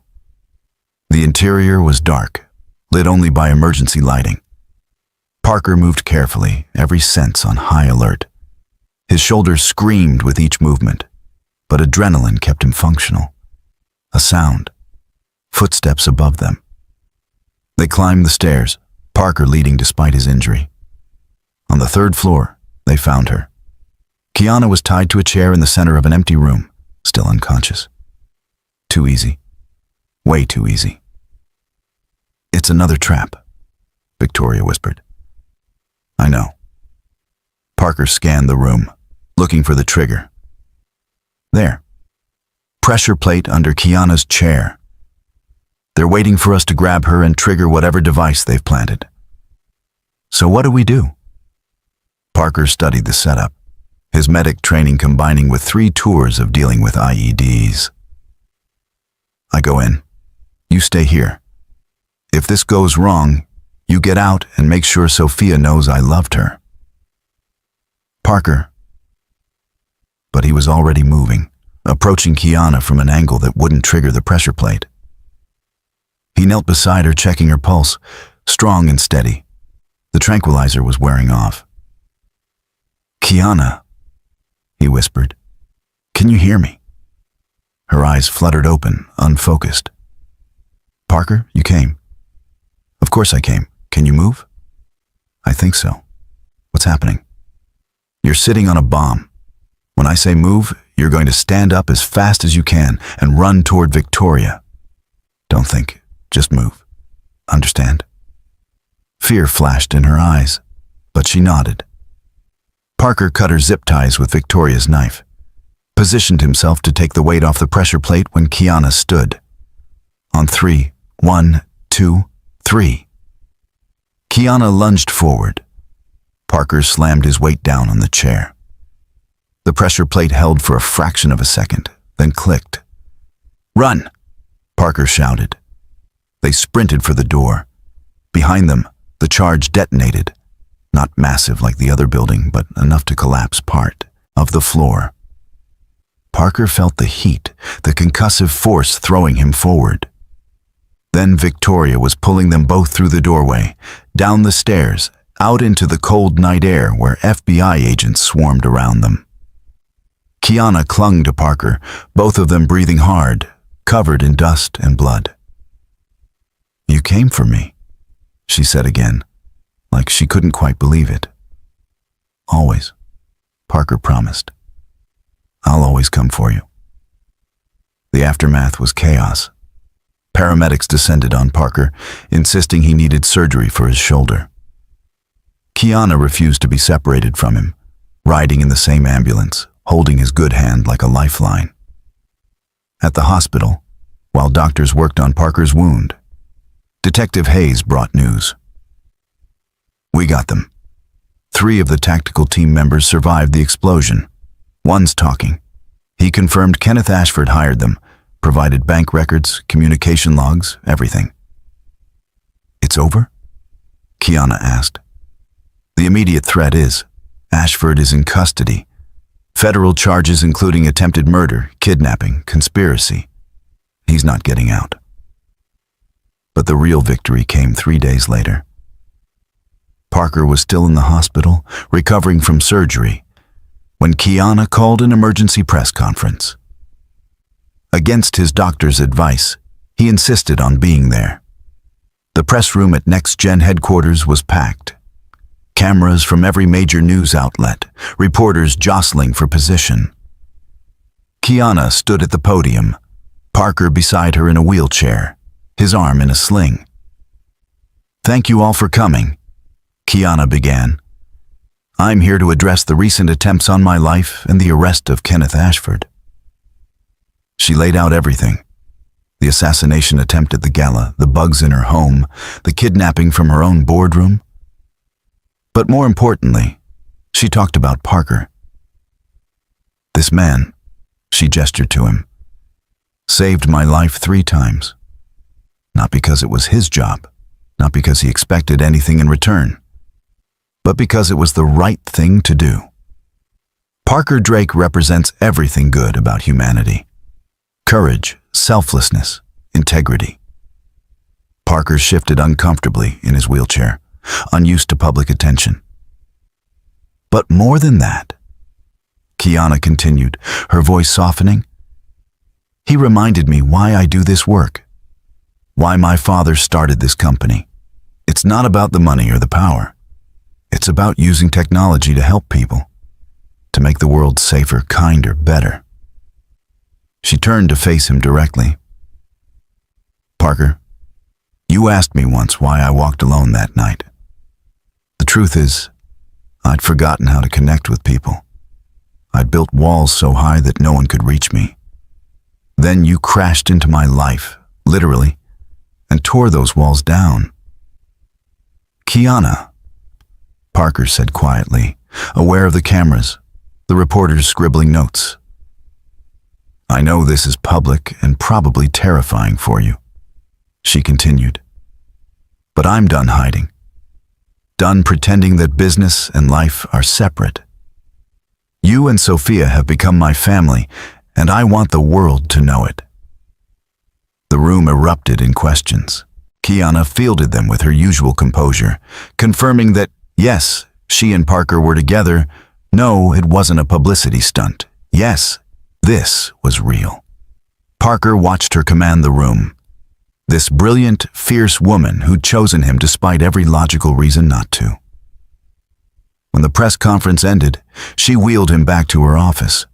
Speaker 1: The interior was dark, lit only by emergency lighting. Parker moved carefully, every sense on high alert. His shoulders screamed with each movement, but adrenaline kept him functional. A sound. Footsteps above them. They climbed the stairs, Parker leading despite his injury. On the 3rd floor, they found her. Kiana was tied to a chair in the center of an empty room, still unconscious. Too easy. Way too easy. It's another trap, Victoria whispered. I know. Parker scanned the room, looking for the trigger. There. Pressure plate under Kiana's chair. They're waiting for us to grab her and trigger whatever device they've planted. So what do we do? Parker studied the setup, his medic training combining with 3 tours of dealing with IEDs. I go in. You stay here. If this goes wrong, you get out and make sure Sophia knows I loved her. Parker. But he was already moving, approaching Kiana from an angle that wouldn't trigger the pressure plate. He knelt beside her, checking her pulse, strong and steady. The tranquilizer was wearing off. Kiana, he whispered, can you hear me? Her eyes fluttered open, unfocused. Parker, you came. Of course I came. Can you move? I think so. What's happening? You're sitting on a bomb. When I say move, you're going to stand up as fast as you can and run toward Victoria. Don't think, just move. Understand? Fear flashed in her eyes, but she nodded. Parker cut her zip ties with Victoria's knife, positioned himself to take the weight off the pressure plate when Kiana stood. On 3, 1, 2, 3. Kiana lunged forward. Parker slammed his weight down on the chair. The pressure plate held for a fraction of a second, then clicked. Run! Parker shouted. They sprinted for the door. Behind them, the charge detonated. Not massive like the other building, but enough to collapse part of the floor. Parker felt the heat, the concussive force throwing him forward. Then Victoria was pulling them both through the doorway, down the stairs, out into the cold night air where FBI agents swarmed around them. Kiana clung to Parker, both of them breathing hard, covered in dust and blood. You came for me, she said again, like she couldn't quite believe it. Always, Parker promised. I'll always come for you. The aftermath was chaos. Paramedics descended on Parker, insisting he needed surgery for his shoulder. Kiana refused to be separated from him, riding in the same ambulance, holding his good hand like a lifeline. At the hospital, while doctors worked on Parker's wound, Detective Hayes brought news. We got them. 3 of the tactical team members survived the explosion. One's talking. He confirmed Kenneth Ashford hired them, provided bank records, communication logs, everything. It's over? Kiana asked. The immediate threat is, Ashford is in custody. Federal charges including attempted murder, kidnapping, conspiracy. He's not getting out. But the real victory came 3 days later. Parker was still in the hospital, recovering from surgery, when Kiana called an emergency press conference. Against his doctor's advice, he insisted on being there. The press room at Next Gen headquarters was packed. Cameras from every major news outlet, reporters jostling for position. Kiana stood at the podium, Parker beside her in a wheelchair, his arm in a sling. Thank you all for coming, Kiana began. I'm here to address the recent attempts on my life and the arrest of Kenneth Ashford. She laid out everything. The assassination attempt at the gala, the bugs in her home, the kidnapping from her own boardroom. But more importantly, she talked about Parker. This man, she gestured to him, saved my life 3 times. Not because it was his job, not because he expected anything in return, but because it was the right thing to do. Parker Drake represents everything good about humanity. Courage, selflessness, integrity. Parker shifted uncomfortably in his wheelchair, unused to public attention. But more than that, Kiana continued, her voice softening, he reminded me why I do this work, why my father started this company. It's not about the money or the power. It's about using technology to help people. to make the world safer, kinder, better. She turned to face him directly. Parker, you asked me once why I walked alone that night. The truth is, I'd forgotten how to connect with people. I'd built walls so high that no one could reach me. Then you crashed into my life, literally, and tore those walls down. Kiana, Parker said quietly, aware of the cameras, the reporters scribbling notes. I know this is public and probably terrifying for you, she continued. But I'm done hiding. Done pretending that business and life are separate. You and Sophia have become my family, and I want the world to know it. The room erupted in questions. Kiana fielded them with her usual composure, confirming that, yes, she and Parker were together. No, it wasn't a publicity stunt. Yes, this was real. Parker watched her command the room. This brilliant, fierce woman who'd chosen him despite every logical reason not to. When the press conference ended, she wheeled him back to her office.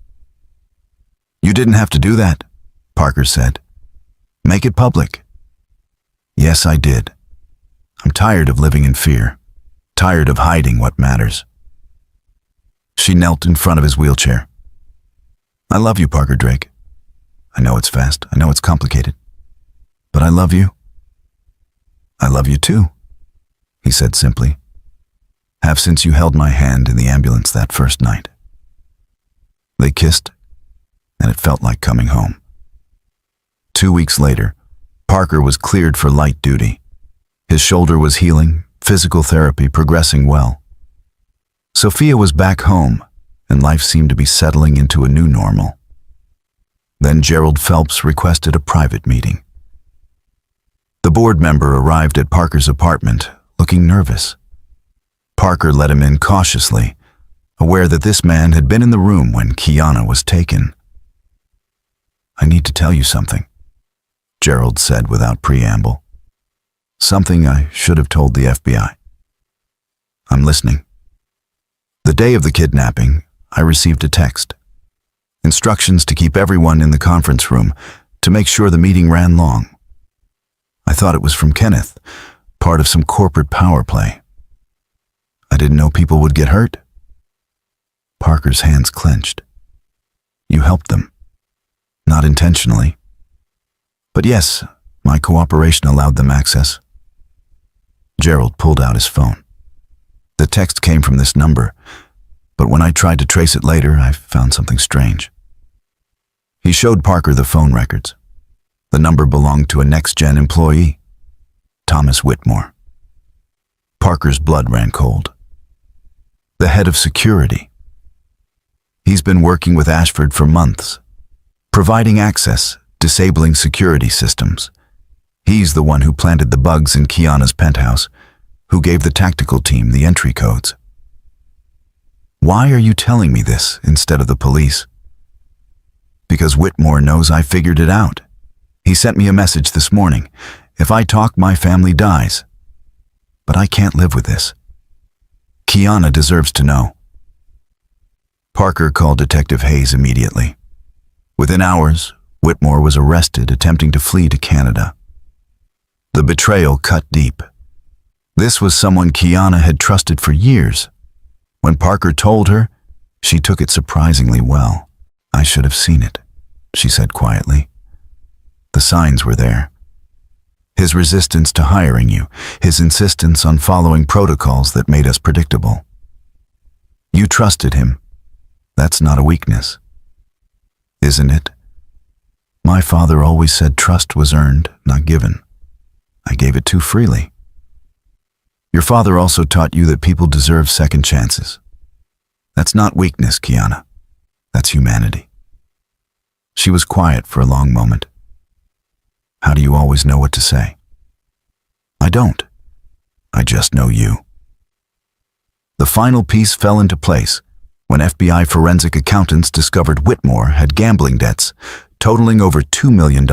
Speaker 1: You didn't have to do that, Parker said. Make it public. Yes, I did. I'm tired of living in fear, tired of hiding what matters. She knelt in front of his wheelchair. I love you, Parker Drake. I know it's fast, I know it's complicated, but I love you. I love you too, he said simply. Have since you held my hand in the ambulance that first night. They kissed, and it felt like coming home. 2 weeks later, Parker was cleared for light duty. His shoulder was healing, physical therapy progressing well. Sophia was back home, and life seemed to be settling into a new normal. Then Gerald Phelps requested a private meeting. The board member arrived at Parker's apartment, looking nervous. Parker let him in cautiously, aware that this man had been in the room when Kiana was taken. I need to tell you something, Gerald said without preamble. Something I should have told the FBI. I'm listening. The day of the kidnapping, I received a text. Instructions to keep everyone in the conference room, to make sure the meeting ran long. I thought it was from Kenneth, part of some corporate power play. I didn't know people would get hurt. Parker's hands clenched. You helped them. Not intentionally. But yes, my cooperation allowed them access. Gerald pulled out his phone. The text came from this number, but when I tried to trace it later, I found something strange. He showed Parker the phone records. The number belonged to a next-gen employee, Thomas Whitmore. Parker's blood ran cold. The head of security. He's been working with Ashford for months, providing access, disabling security systems. He's the one who planted the bugs in Kiana's penthouse, who gave the tactical team the entry codes. Why are you telling me this instead of the police? Because Whitmore knows I figured it out. He sent me a message this morning. If I talk, my family dies. But I can't live with this. Kiana deserves to know. Parker called Detective Hayes immediately. Within hours, Whitmore was arrested attempting to flee to Canada. The betrayal cut deep. This was someone Kiana had trusted for years. When Parker told her, she took it surprisingly well. I should have seen it, she said quietly. The signs were there. His resistance to hiring you, his insistence on following protocols that made us predictable. You trusted him. That's not a weakness. Isn't it? My father always said trust was earned, not given. I gave it too freely. Your father also taught you that people deserve second chances. That's not weakness, Kiana. That's humanity. She was quiet for a long moment. How do you always know what to say? I don't. I just know you. The final piece fell into place when FBI forensic accountants discovered Whitmore had gambling debts totaling over $2 million.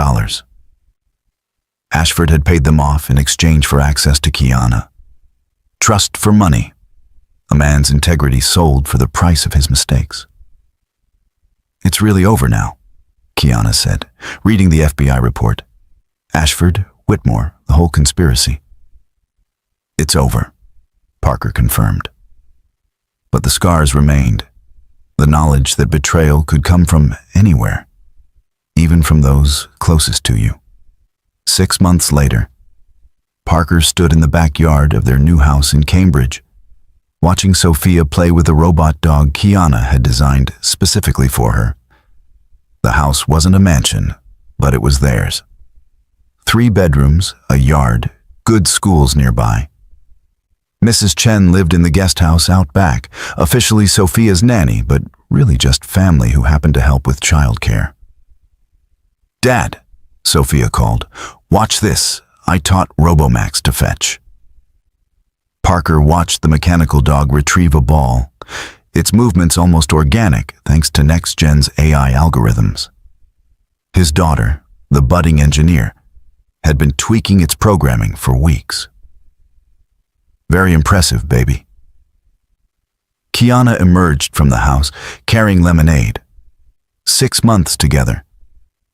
Speaker 1: Ashford had paid them off in exchange for access to Kiana. Trust for money. A man's integrity sold for the price of his mistakes. It's really over now, Kiana said, reading the FBI report. Ashford, Whitmore, the whole conspiracy. It's over, Parker confirmed. But the scars remained, the knowledge that betrayal could come from anywhere, even from those closest to you. 6 months later, Parker stood in the backyard of their new house in Cambridge, watching Sophia play with the robot dog Kiana had designed specifically for her. The house wasn't a mansion, but it was theirs. 3 bedrooms, a yard, good schools nearby. Mrs. Chen lived in the guest house out back, officially Sophia's nanny, but really just family who happened to help with childcare. "Dad," Sophia called, "watch this. I taught Robomax to fetch." Parker watched the mechanical dog retrieve a ball, its movements almost organic thanks to NextGen's AI algorithms. His daughter, the budding engineer, had been tweaking its programming for weeks. "Very impressive, baby." Kiana emerged from the house, carrying lemonade. 6 months together,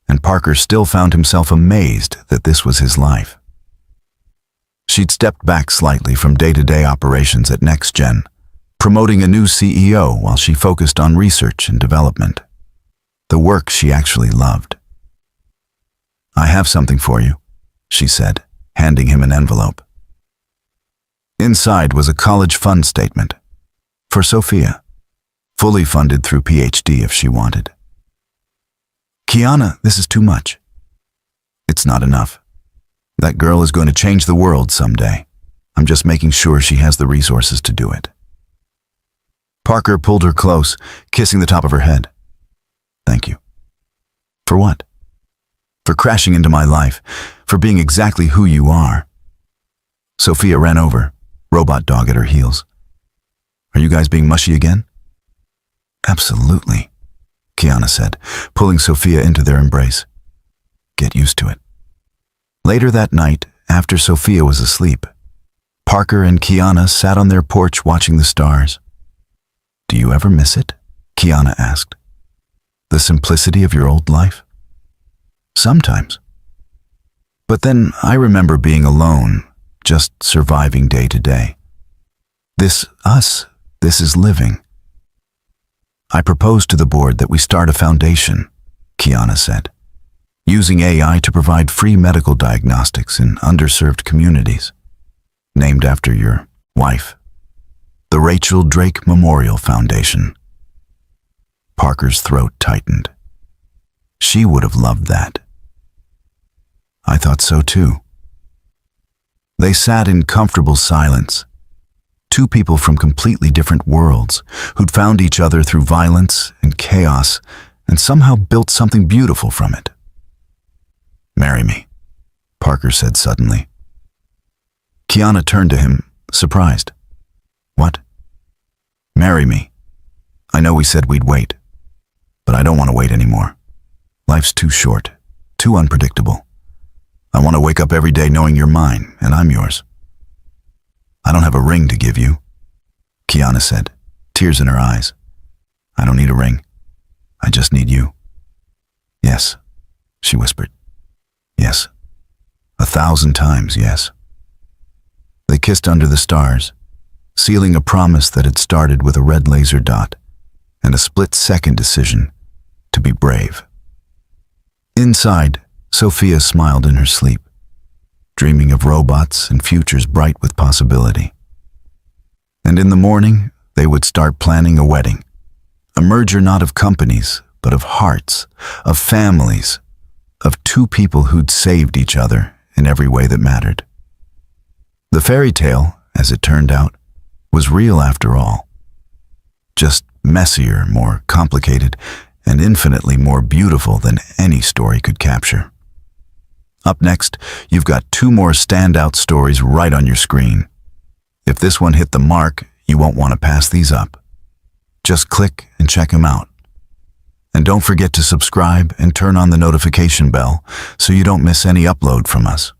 Speaker 1: and Parker still found himself amazed that this was his life. She'd stepped back slightly from day-to-day operations at NextGen, promoting a new CEO while she focused on research and development, the work she actually loved. "I have something for you," she said, handing him an envelope. Inside was a college fund statement for Sophia, fully funded through PhD if she wanted. "Kiana, this is too much." "It's not enough. That girl is going to change the world someday. I'm just making sure she has the resources to do it." Parker pulled her close, kissing the top of her head. "Thank you." "For what?" "For crashing into my life, for being exactly who you are." Sophia ran over, robot dog at her heels. "Are you guys being mushy again?" "Absolutely," Kiana said, pulling Sophia into their embrace. "Get used to it." Later that night, after Sophia was asleep, Parker and Kiana sat on their porch watching the stars. "Do you ever miss it?" Kiana asked. "The simplicity of your old life?" "Sometimes. But then I remember being alone, just surviving day to day. This is living." "I proposed to the board that we start a foundation," Kiana said, "using AI to provide free medical diagnostics in underserved communities, named after your wife. The Rachel Drake Memorial Foundation." Parker's throat tightened. She would have loved that. "I thought so too." They sat in comfortable silence, 2 people from completely different worlds who'd found each other through violence and chaos and somehow built something beautiful from it. "Marry me," Parker said suddenly. Kiana turned to him, surprised. "What?" "Marry me. I know we said we'd wait, but I don't want to wait anymore. Life's too short, too unpredictable. I want to wake up every day knowing you're mine and I'm yours." "I don't have a ring to give you," Kiana said, tears in her eyes. "I don't need a ring. I just need you." "Yes," she whispered. "Yes. 1,000 times yes." They kissed under the stars, sealing a promise that had started with a red laser dot and a split-second decision to be brave. Inside, Sophia smiled in her sleep, dreaming of robots and futures bright with possibility. And in the morning, they would start planning a wedding, a merger not of companies, but of hearts, of families, of 2 people who'd saved each other in every way that mattered. The fairy tale, as it turned out, was real after all. Just messier, more complicated, and infinitely more beautiful than any story could capture. Up next, you've got 2 more standout stories right on your screen. If this one hit the mark, you won't want to pass these up. Just click and check them out. And don't forget to subscribe and turn on the notification bell so you don't miss any upload from us.